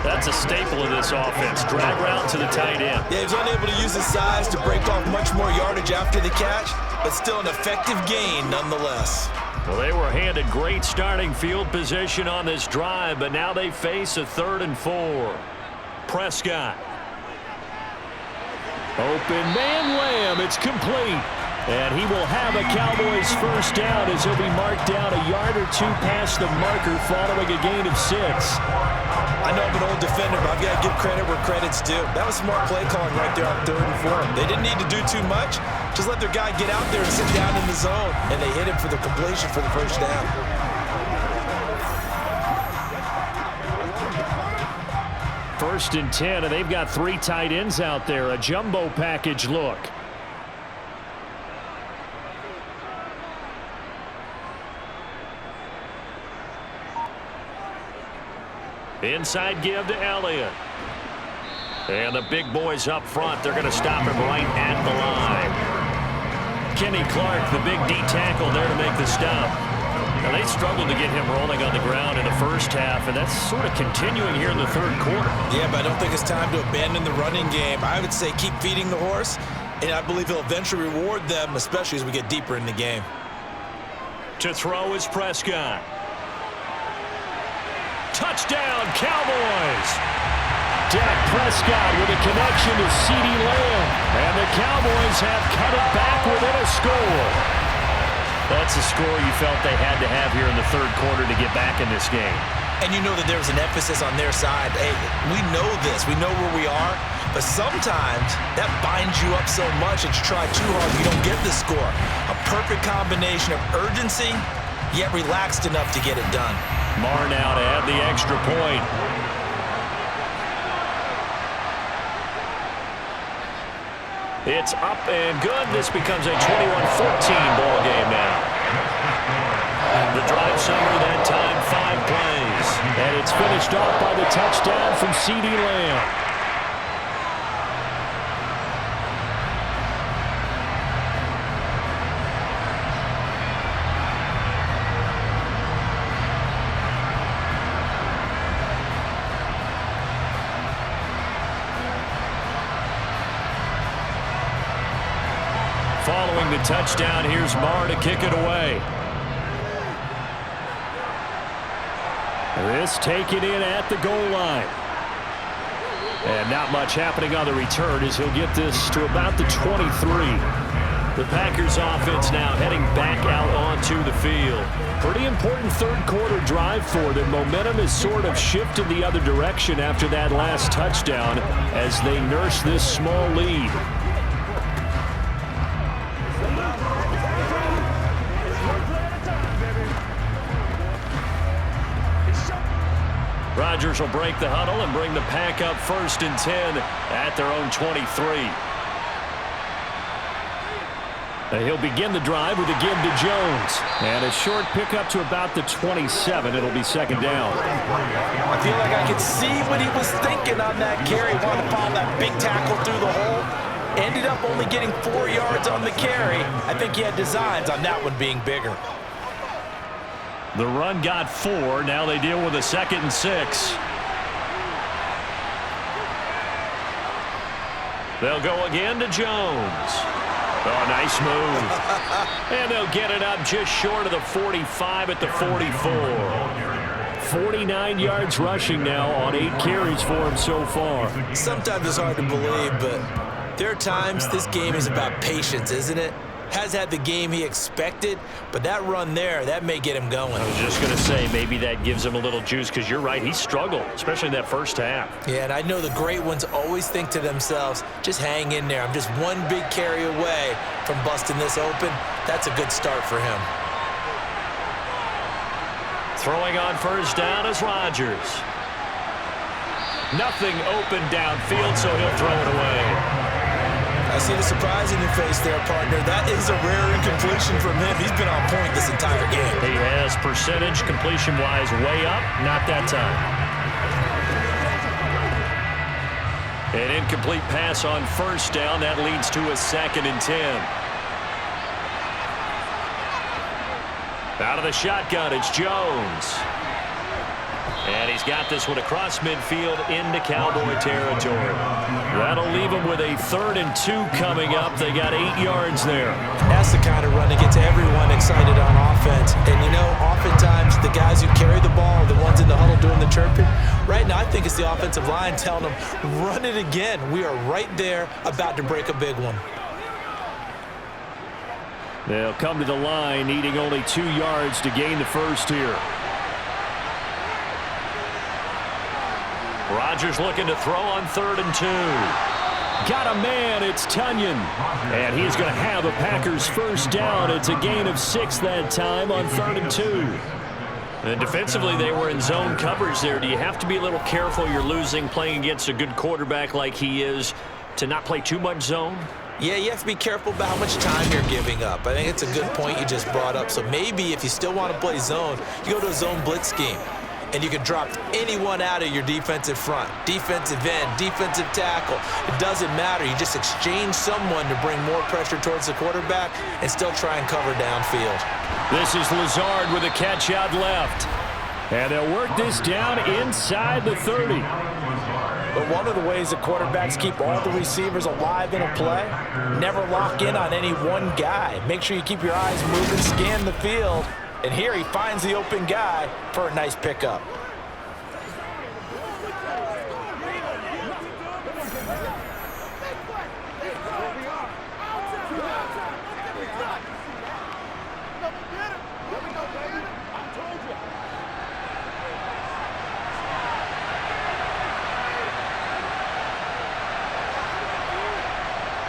That's a staple of this offense. Drag route to the tight end. Yeah, he was unable to use his size to break off much more yardage after the catch, but still an effective gain nonetheless. Well, they were handed great starting field position on this drive, but now they face a 3rd and 4. Prescott. Open man Lamb. It's complete. And he will have a Cowboys first down as he'll be marked down a yard or 2 past the marker following a gain of 6. I know I'm an old defender, but I've got to give credit where credit's due. That was smart play calling right there on 3rd and 4. They didn't need to do too much. Just let their guy get out there and sit down in the zone, and they hit him for the completion for the first down. First and 10, and they've got 3 tight ends out there. A jumbo package look. Inside give to Elliott. And the big boys up front, they're going to stop him right at the line. Kenny Clark, the big D tackle there to make the stop. Now, they struggled to get him rolling on the ground in the first half, and that's sort of continuing here in the 3rd quarter. Yeah, but I don't think it's time to abandon the running game. I would say keep feeding the horse, and I believe he'll eventually reward them, especially as we get deeper in the game. To throw is Prescott. Touchdown, Cowboys! Dak Prescott with a connection to CeeDee Lamb. And the Cowboys have cut it back within a score. That's a score you felt they had to have here in the 3rd quarter to get back in this game. And you know that there was an emphasis on their side. Hey, we know this. We know where we are. But sometimes that binds you up so much that you try too hard, you don't get the score. A perfect combination of urgency, yet relaxed enough to get it done. Marr now to add the extra point. It's up and good. This becomes a 21-14 ball game now. The drive summary that time, 5 plays. And it's finished off by the touchdown from CeeDee Lamb. Following the touchdown, here's Marr to kick it away. This taken in at the goal line. And not much happening on the return as he'll get this to about the 23. The Packers offense now heading back out onto the field. Pretty important 3rd quarter drive for them. Momentum has sort of shifted the other direction after that last touchdown as they nurse this small lead. Rodgers will break the huddle and bring the pack up 1st and 10 at their own 23. He'll begin the drive with a give to Jones. And a short pickup to about the 27. It'll be 2nd down. I feel like I could see what he was thinking on that carry. Wanted to follow that big tackle through the hole. Ended up only getting 4 yards on the carry. I think he had designs on that one being bigger. The run got 4. Now they deal with a 2nd and 6. They'll go again to Jones. Oh, nice move. And they'll get it up just short of the 45 at the 44. 49 yards rushing now on 8 carries for him so far. Sometimes it's hard to believe, but there are times this game is about patience, isn't it? Has had the game he expected, but that run there, that may get him going. I was just going to say, maybe that gives him a little juice, because you're right, he struggled, especially in that first half. Yeah, and I know the great ones always think to themselves, just hang in there. I'm just one big carry away from busting this open. That's a good start for him. Throwing on first down is Rodgers. Nothing open downfield, so he'll throw it away. I see the surprise in your face there, partner. That is a rare incompletion from him. He's been on point this entire game. He has percentage completion-wise way up. Not that time. An incomplete pass on first down. That leads to a 2nd and 10. Out of the shotgun, it's Jones. And he's got this one across midfield into Cowboy territory. That'll leave him with a 3rd and 2 coming up. They got 8 yards there. That's the kind of run that gets everyone excited on offense. And, you know, oftentimes the guys who carry the ball are the ones in the huddle doing the chirping. Right now, I think it's the offensive line telling them, run it again. We are right there about to break a big one. They'll come to the line, needing only 2 yards to gain the first here. Rodgers looking to throw on 3rd and 2. Got a man, it's Tunyon. And he's going to have a Packers first down. It's a gain of 6 that time on 3rd and 2. And defensively, they were in zone coverage there. Do you have to be a little careful? You're losing, playing against a good quarterback like he is, to not play too much zone? Yeah, you have to be careful about how much time you're giving up. I think it's a good point you just brought up. So maybe if you still want to play zone, you go to a zone blitz scheme. And you can drop anyone out of your defensive front, defensive end, defensive tackle. It doesn't matter. You just exchange someone to bring more pressure towards the quarterback and still try and cover downfield. This is Lazard with a catch out left. And they'll work this down inside the 30. But one of the ways that quarterbacks keep all the receivers alive in a play, never lock in on any one guy. Make sure you keep your eyes moving, scan the field. And here he finds the open guy for a nice pickup.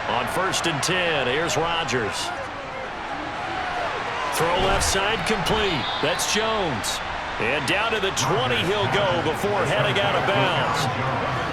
On 1st and 10, here's Rodgers. Throw left side complete. That's Jones. And down to the 20 he'll go before heading out of bounds.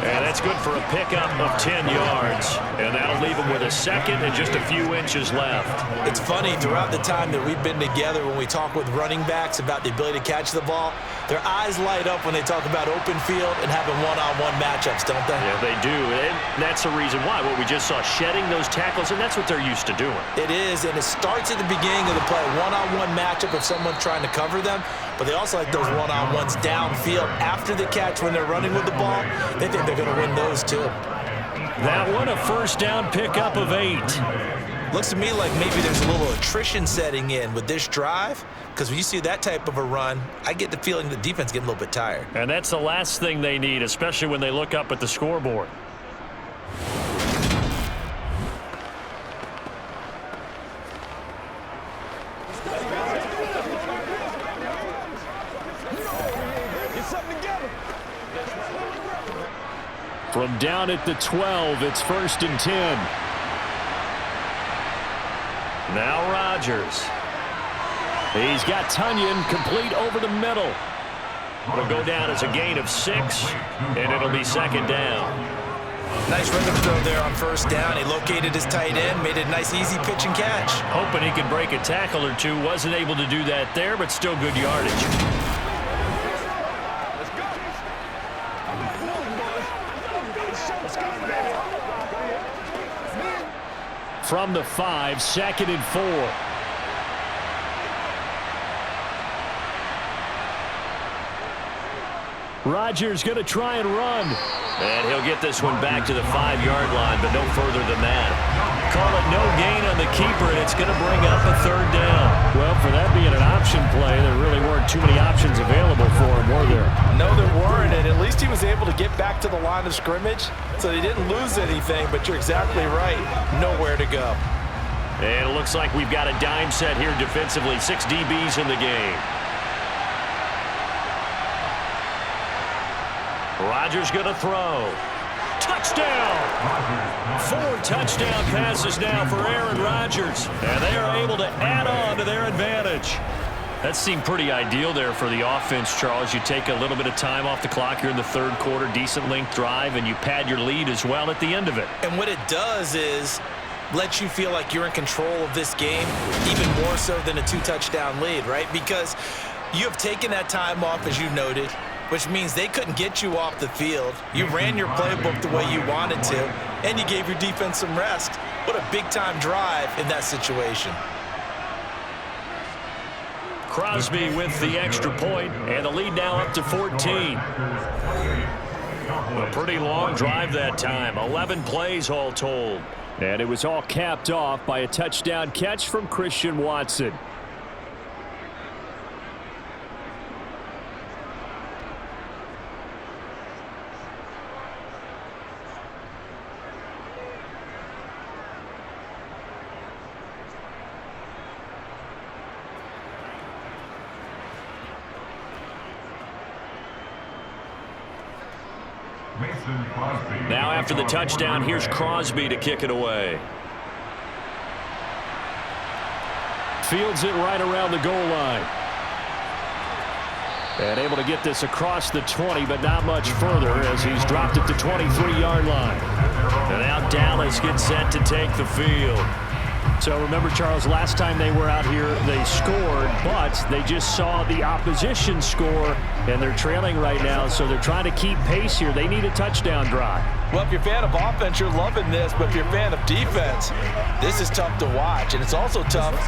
And that's good for a pickup of 10 yards. And that'll leave him with a 2nd and just a few inches left. It's funny, throughout the time that we've been together, when we talk with running backs about the ability to catch the ball, their eyes light up when they talk about open field and having one-on-one matchups, don't they? Yeah, they do. And that's the reason why. What we just saw, shedding those tackles, and that's what they're used to doing. It is, and it starts at the beginning of the play. One-on-one matchup if someone's trying to cover them, but they also like those one-on-ones downfield after the catch when they're running with the ball. They think they're going to win those too. That one a first down pickup of 8. Looks to me like maybe there's a little attrition setting in with this drive, because when you see that type of a run, I get the feeling the defense getting a little bit tired. And that's the last thing they need, especially when they look up at the scoreboard. From down at the 12, it's 1st and 10. Now Rodgers. He's got Tunyon complete over the middle. It'll go down as a gain of 6, and it'll be 2nd down. Nice rhythm throw there on 1st down. He located his tight end, made it a nice easy pitch and catch. Hoping he could break a tackle or two. Wasn't able to do that there, but still good yardage. From the 5, 2nd and 4. Rodgers going to try and run. And he'll get this one back to the 5-yard line, but no further than that. Call it no gain on the keeper, and it's going to bring up a 3rd down. Well, for that being an option play, there really weren't too many options available for him, were there? No, there weren't, and at least he was able to get back to the line of scrimmage, so he didn't lose anything, but you're exactly right. Nowhere to go. And it looks like we've got a dime set here defensively. 6 DBs in the game. Rodgers going to throw. Touchdown! 4 touchdown passes now for Aaron Rodgers. And they are able to add on to their advantage. That seemed pretty ideal there for the offense, Charles. You take a little bit of time off the clock here in the 3rd quarter, decent length drive, and you pad your lead as well at the end of it. And what it does is let you feel like you're in control of this game, even more so than a 2-touchdown lead, right? Because you have taken that time off, as you noted, which means they couldn't get you off the field. You ran your playbook the way you wanted to, and you gave your defense some rest. What a big-time drive in that situation. Crosby with the extra point, and the lead now up to 14. A pretty long drive that time, 11 plays all told. And it was all capped off by a touchdown catch from Christian Watson. Now after the touchdown, here's Crosby to kick it away. Fields it right around the goal line. And able to get this across the 20, but not much further as he's dropped it to 23-yard line. And now Dallas gets set to take the field. So remember, Charles, last time they were out here, they scored, but they just saw the opposition score, and they're trailing right now, so they're trying to keep pace here. They need a touchdown drive. Well, if you're a fan of offense, you're loving this, but if you're a fan of defense, this is tough to watch, and it's also tough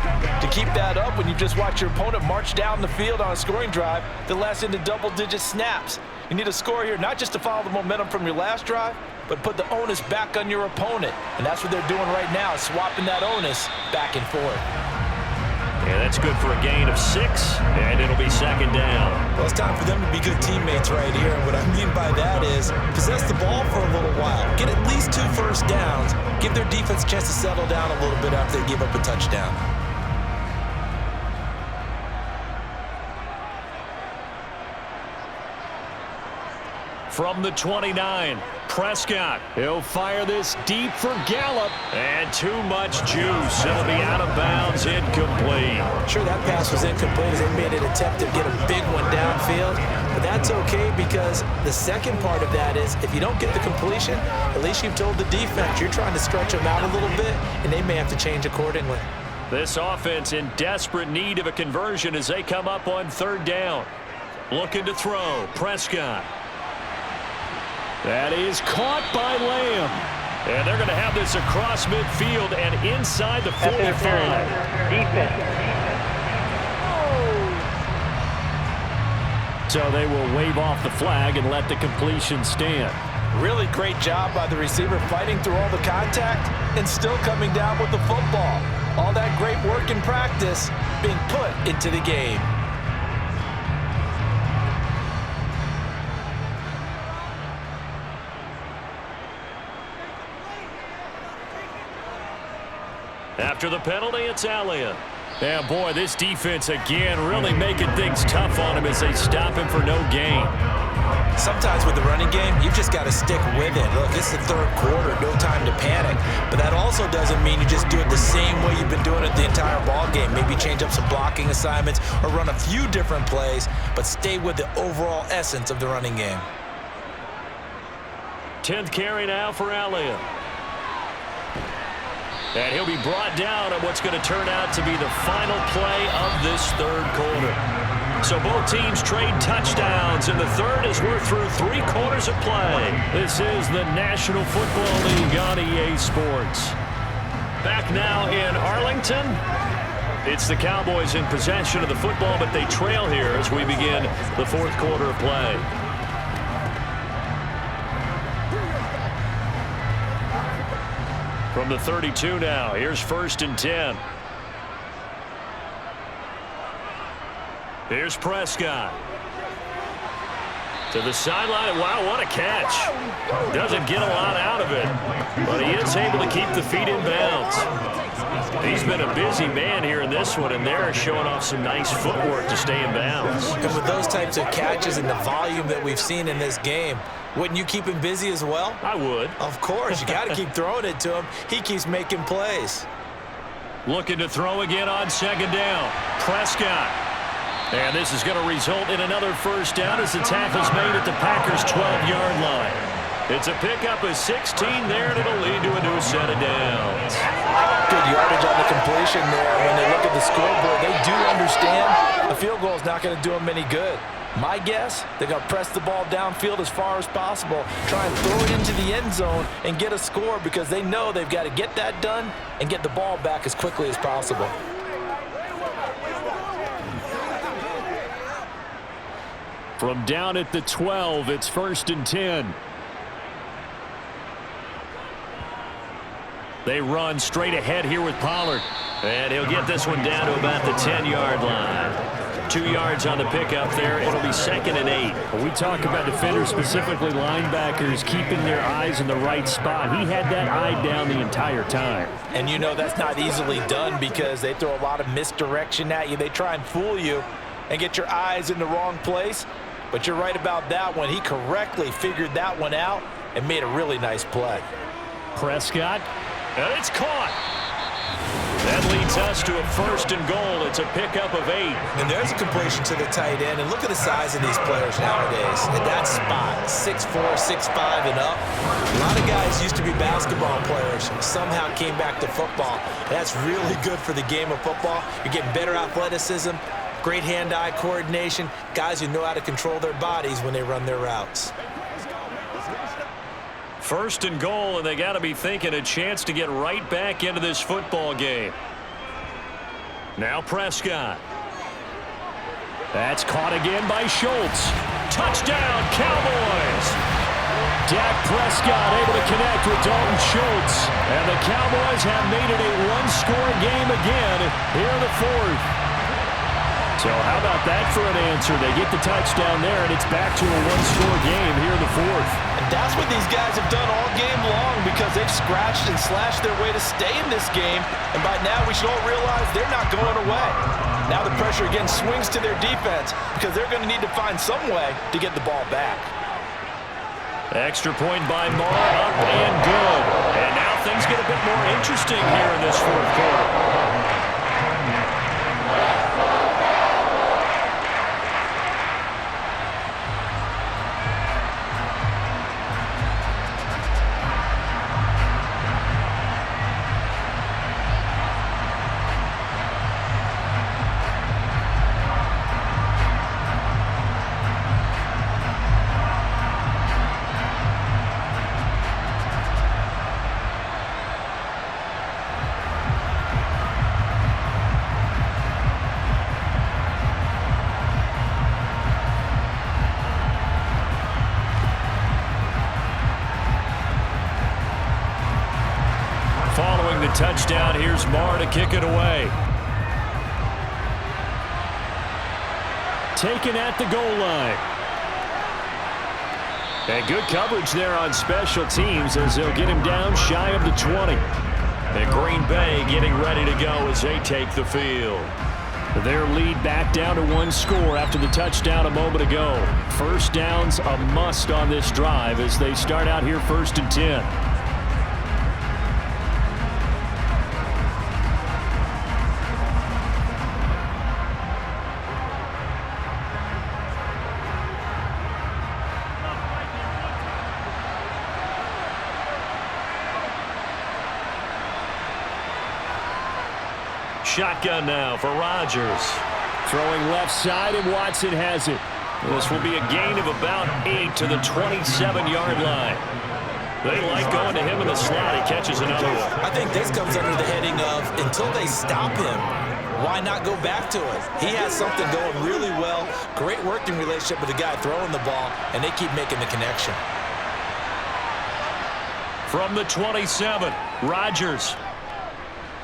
to keep that up when you just watch your opponent march down the field on a scoring drive that lasts into double-digit snaps. You need a score here, not just to follow the momentum from your last drive, but put the onus back on your opponent. And that's what they're doing right now, swapping that onus back and forth. Yeah, that's good for a gain of 6, and it'll be second down. Well, it's time for them to be good teammates right here. And what I mean by that is possess the ball for a little while. Get at least 2 first downs. Give their defense a chance to settle down a little bit after they give up a touchdown. From the 29, Prescott. He'll fire this deep for Gallup. And too much juice. It'll be out of bounds, incomplete. Sure, that pass was incomplete as they made an attempt to get a big one downfield. But that's okay because the second part of that is if you don't get the completion, at least you've told the defense you're trying to stretch them out a little bit, and they may have to change accordingly. This offense in desperate need of a conversion as they come up on third down. Looking to throw. Prescott. That is caught by Lamb. And they're going to have this across midfield and inside the 45. So they will wave off the flag and let the completion stand. Really great job by the receiver fighting through all the contact and still coming down with the football. All that great work in practice being put into the game. After the penalty, it's Elliott. Yeah, boy, this defense again really making things tough on him as they stop him for no gain. Sometimes with the running game, you've just got to stick with it. Look, it's the third quarter, no time to panic. But that also doesn't mean you just do it the same way you've been doing it the entire ball game. Maybe change up some blocking assignments or run a few different plays, but stay with the overall essence of the running game. 10th carry now for Elliott. And he'll be brought down at what's going to turn out to be the final play of this third quarter. So both teams trade touchdowns in the third as we're through 3 quarters of play. This is the National Football League on EA Sports. Back now in Arlington. It's the Cowboys in possession of the football, but they trail here as we begin the fourth quarter of play. From the 32 now, here's 1st and 10. Here's Prescott. To the sideline. Wow, what a catch. Doesn't get a lot out of it, but he is able to keep the feet in bounds. He's been a busy man here in this one, and they're showing off some nice footwork to stay in bounds. And with those types of catches and the volume that we've seen in this game, wouldn't you keep him busy as well? I would. Of course. You got to keep throwing it to him. He keeps making plays. Looking to throw again on second down. Prescott. And this is going to result in another first down as the tackle's made at the Packers' 12-yard line. It's a pickup of 16 there, and it'll lead to a new set of downs. Good yardage on the completion there. When they look at the scoreboard, they do understand a field goal is not going to do them any good. My guess, they're going to press the ball downfield as far as possible, try and throw it into the end zone and get a score because they know they've got to get that done and get the ball back as quickly as possible. From down at the 12, it's 1st and 10. They run straight ahead here with Pollard. And he'll get this one down to about the 10-yard line. 2 yards on the pickup there. It'll be 2nd and 8. When we talk about defenders, specifically linebackers, keeping their eyes in the right spot. He had that eye down the entire time. And you know that's not easily done because they throw a lot of misdirection at you. They try and fool you and get your eyes in the wrong place. But you're right about that one. He correctly figured that one out and made a really nice play. Prescott, and it's caught. That leads us to a 1st and goal. It's a pickup of 8. And there's a completion to the tight end. And look at the size of these players nowadays. At that spot, 6'4", 6'5", and up. A lot of guys used to be basketball players, somehow came back to football. And that's really good for the game of football. You're getting better athleticism, great hand-eye coordination, guys who know how to control their bodies when they run their routes. 1st and goal, and they got to be thinking a chance to get right back into this football game. Now Prescott. That's caught again by Schultz. Touchdown, Cowboys! Dak Prescott able to connect with Dalton Schultz. And the Cowboys have made it a one-score game again here in the 4th. So how about that for an answer? They get the touchdown there, and it's back to a one-score game here in the 4th. And that's what these guys have done all game long because they've scratched and slashed their way to stay in this game. And by now, we should all realize they're not going away. Now the pressure again swings to their defense because they're going to need to find some way to get the ball back. Extra point by Marr, up and good. And now things get a bit more interesting here in this 4th quarter. Touchdown, here's Marr to kick it away. Taken at the goal line. And good coverage there on special teams as they'll get him down shy of the 20. And Green Bay getting ready to go as they take the field. Their lead back down to one score after the touchdown a moment ago. First down's a must on this drive as they start out here 1st and 10. Shotgun now for Rodgers. Throwing left side, and Watson has it. This will be a gain of about 8 to the 27-yard line. They like going to him in the slot. He catches another one. I think this comes under the heading of until they stop him, why not go back to it? He has something going really well. Great working relationship with the guy throwing the ball, and they keep making the connection. From the 27, Rodgers.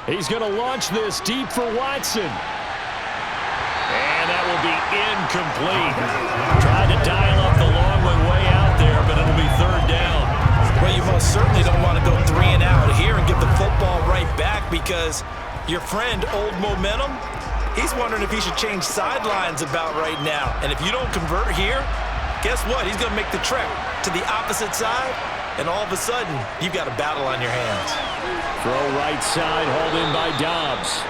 He's going to launch this deep for Watson. And that will be incomplete. Tried to dial up the long way out there, but it'll be 3rd down. Well, you most certainly don't want to go 3 and out here and give the football right back because your friend, Old Momentum, he's wondering if he should change sidelines about right now. And if you don't convert here, guess what? He's going to make the trek to the opposite side, and all of a sudden, you've got a battle on your hands. Throw right side, hauled in by Dobbs.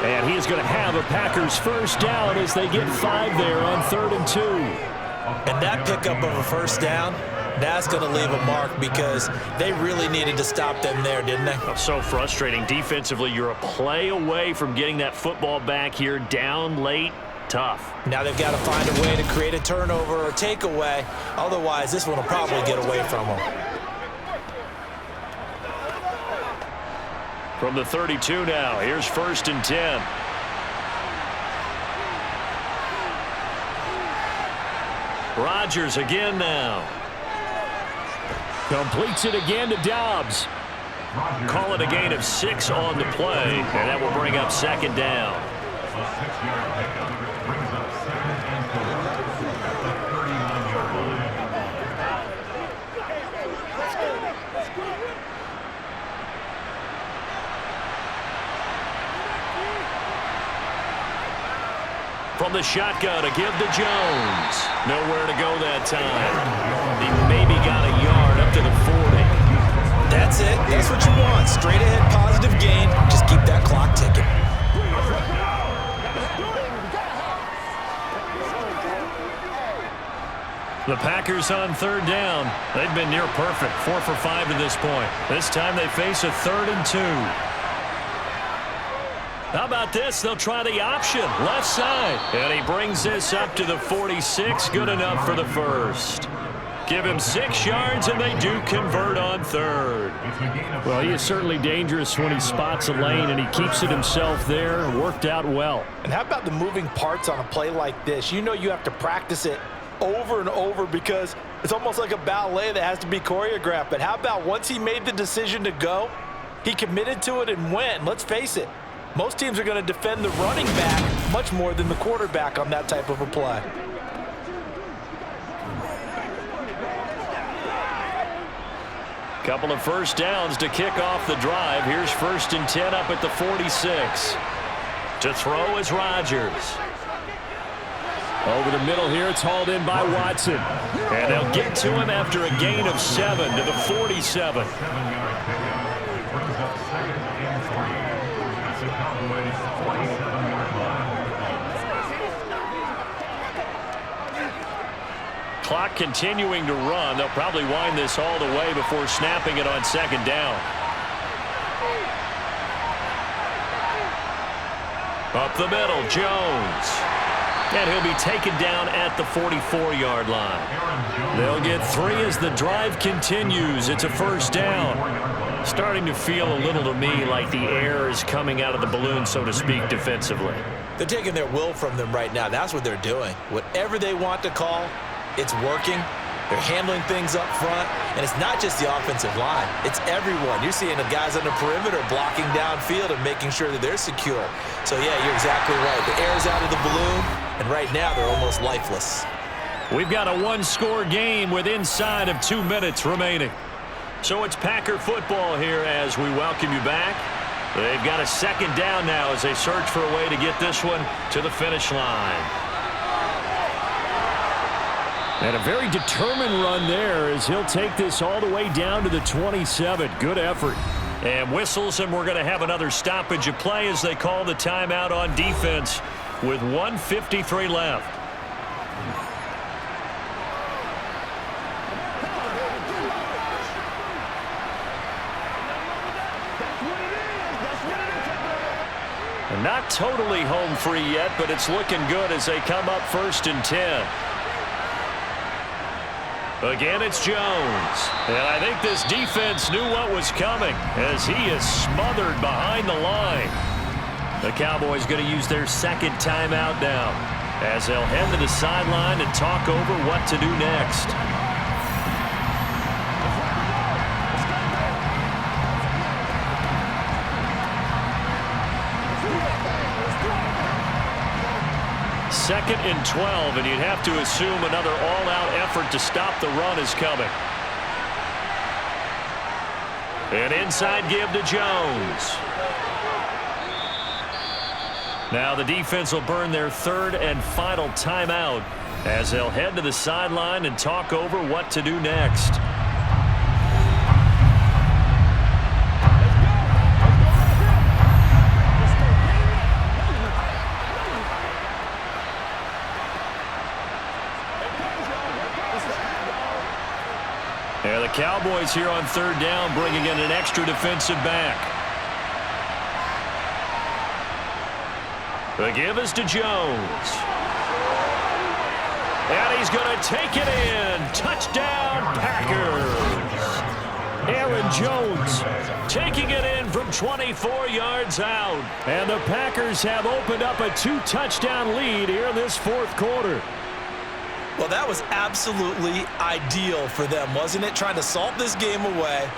And he is going to have a Packers first down as they get 5 there on 3rd and 2. And that pickup of a first down, that's going to leave a mark because they really needed to stop them there, didn't they? So frustrating. Defensively, you're a play away from getting that football back here down late. Tough. Now they've got to find a way to create a turnover or takeaway. Otherwise, this one will probably get away from them. From the 32 now, here's 1st and 10. Rodgers again now. Completes it again to Dobbs. Call it a gain of 6 on the play, and that will bring up second down. A 6-yard pickup brings up second and 4 at the 39-yard line. From the shotgun to give to Jones. Nowhere to go that time. He maybe got a yard up to the 40. That's it. That's what you want. Straight ahead positive gain. Just keep that clock ticking. The Packers on third down. They've been near perfect. 4 for 5 to this point. This time they face a 3rd and 2. How about this? They'll try the option. Left side. And he brings this up to the 46. Good enough for the first. Give him 6 yards, and they do convert on third. Well, he is certainly dangerous when he spots a lane, and he keeps it himself there. Worked out well. And how about the moving parts on a play like this? You know you have to practice it over and over because it's almost like a ballet that has to be choreographed. But how about once he made the decision to go, he committed to it and went. Let's face it, most teams are going to defend the running back much more than the quarterback on that type of a play. Couple of first downs to kick off the drive. Here's 1st and 10 up at the 46. To throw is Rodgers. Over the middle here, it's hauled in by Watson. And they'll get to him after a gain of 7 to the 47. 7-yard pickup brings up second and 3 at the Cowboys' 47-yard line. Clock continuing to run. They'll probably wind this all the way before snapping it on second down. Up the middle, Jones. And he'll be taken down at the 44-yard line. They'll get 3 as the drive continues. It's a first down. Starting to feel a little to me like the air is coming out of the balloon, so to speak, defensively. They're taking their will from them right now. That's what they're doing. Whatever they want to call, it's working. They're handling things up front, and it's not just the offensive line. It's everyone. You're seeing the guys on the perimeter blocking downfield and making sure that they're secure. So, yeah, you're exactly right. The air's out of the balloon, and right now they're almost lifeless. We've got a one-score game with inside of 2 minutes remaining. So it's Packer football here as we welcome you back. They've got a second down now as they search for a way to get this one to the finish line. And a very determined run there as he'll take this all the way down to the 27. Good effort. And whistles, and we're going to have another stoppage of play as they call the timeout on defense with 1:53 left. And not totally home free yet, but it's looking good as they come up 1st and 10. Again, it's Jones. And I think this defense knew what was coming as he is smothered behind the line. The Cowboys going to use their second timeout now as they'll head to the sideline and talk over what to do next. Second and 12, and you'd have to assume another all-out effort to stop the run is coming. An inside give to Jones. Now the defense will burn their 3rd and final timeout as they'll head to the sideline and talk over what to do next. Yeah, the Cowboys here on 3rd down bringing in an extra defensive back. The give is to Jones. And he's going to take it in. Touchdown, Packers. Aaron Jones taking it in from 24 yards out. And the Packers have opened up a 2-touchdown lead here in this 4th quarter. Well, that was absolutely ideal for them, wasn't it? Trying to salt this game away.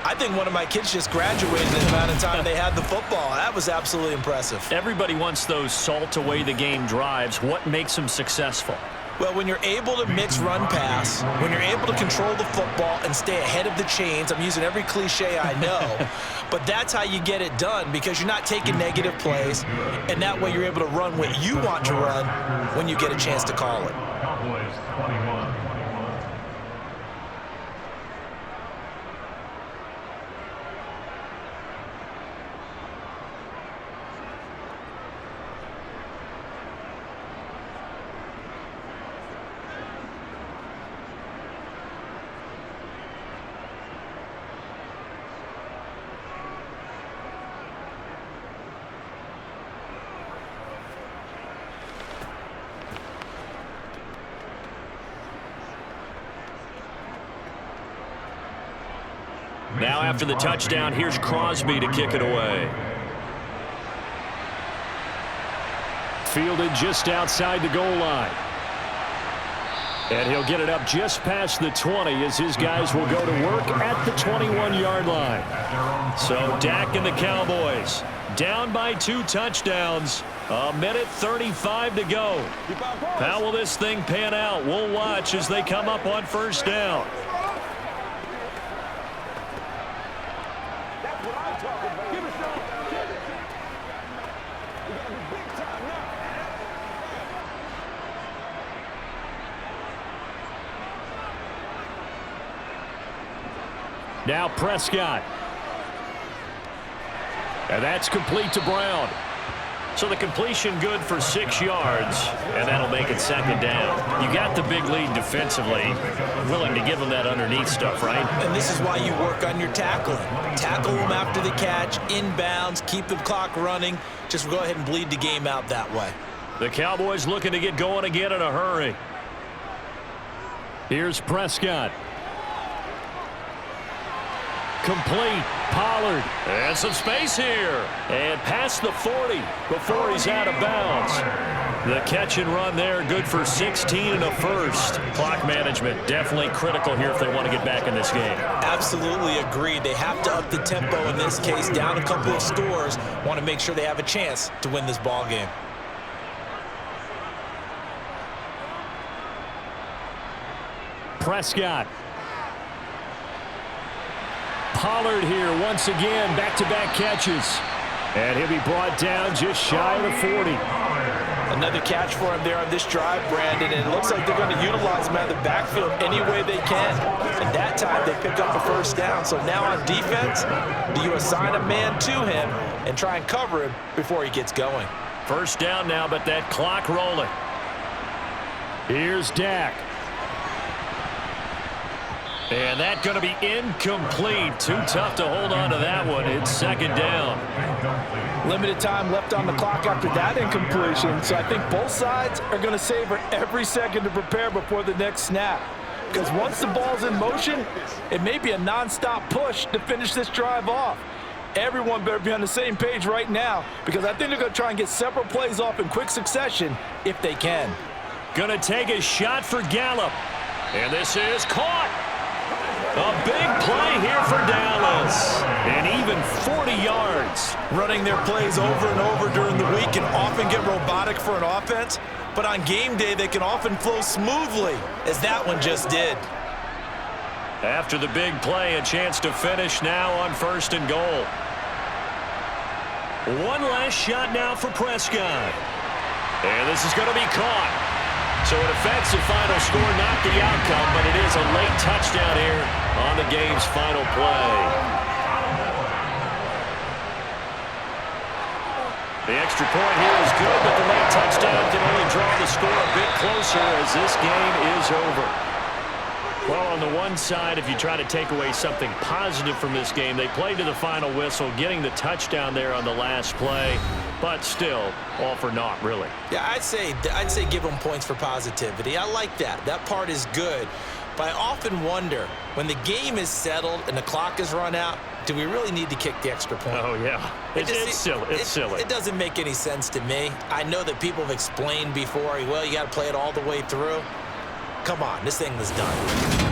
I think one of my kids just graduated in the amount of time they had the football. That was absolutely impressive. Everybody wants those salt away the game drives. What makes them successful? Well, when you're able to mix run pass, when you're able to control the football and stay ahead of the chains, I'm using every cliche I know, but that's how you get it done because you're not taking negative plays, and that way you're able to run what you want to run when you get a chance to call it. Cowboys 21. Now after the touchdown, here's Crosby to kick it away. Fielded just outside the goal line. And he'll get it up just past the 20 as his guys will go to work at the 21-yard line. So Dak and the Cowboys down by 2 touchdowns. A minute 35 to go. How will this thing pan out? We'll watch as they come up on first down. Now Prescott. And that's complete to Brown. So the completion good for 6 yards, and that'll make it second down. You got the big lead defensively, willing to give them that underneath stuff, right? And this is why you work on your tackling. Tackle them after the catch, inbounds, keep the clock running. Just go ahead and bleed the game out that way. The Cowboys looking to get going again in a hurry. Here's Prescott. Complete. Pollard. And some space here. And past the 40 before he's out of bounds. The catch and run there, good for 16 and a first. Clock management definitely critical here if they want to get back in this game. Absolutely agreed. They have to up the tempo in this case, down a couple of scores. Want to make sure they have a chance to win this ball game. Prescott. Pollard here once again, back-to-back catches. And he'll be brought down just shy of the 40. Another catch for him there on this drive, Brandon, and it looks like they're going to utilize him out of the backfield any way they can. And that time they pick up a first down. So now on defense, do you assign a man to him and try and cover him before he gets going? First down now, but that clock rolling. Here's Dak. And that's going to be incomplete. Too tough to hold on to that one. It's second down. Limited time left on the clock after that incompletion. So I think both sides are going to savor every second to prepare before the next snap. Because once the ball's in motion, it may be a nonstop push to finish this drive off. Everyone better be on the same page right now because I think they're going to try and get several plays off in quick succession if they can. Going to take a shot for Gallup. And this is caught. A big play here for Dallas. And even 40 yards. Running their plays over and over during the week can often get robotic for an offense, but on game day they can often flow smoothly, as that one just did. After the big play, a chance to finish now on first and goal. One last shot now for Prescott. And this is going to be caught. So it affects the final score, not the outcome, but it is a late touchdown here on the game's final play. The extra point here is good, but the late touchdown can only draw the score a bit closer as this game is over. Well, on the one side, if you try to take away something positive from this game, they played to the final whistle, getting the touchdown there on the last play, but still, all for naught, really. Yeah, I'd say give them points for positivity. I like that. That part is good. But I often wonder, when the game is settled and the clock is run out, do we really need to kick the extra point? Oh, yeah. It's silly. It's silly. It doesn't make any sense to me. I know that people have explained before, well, you got to play it all the way through. Come on, this thing was done.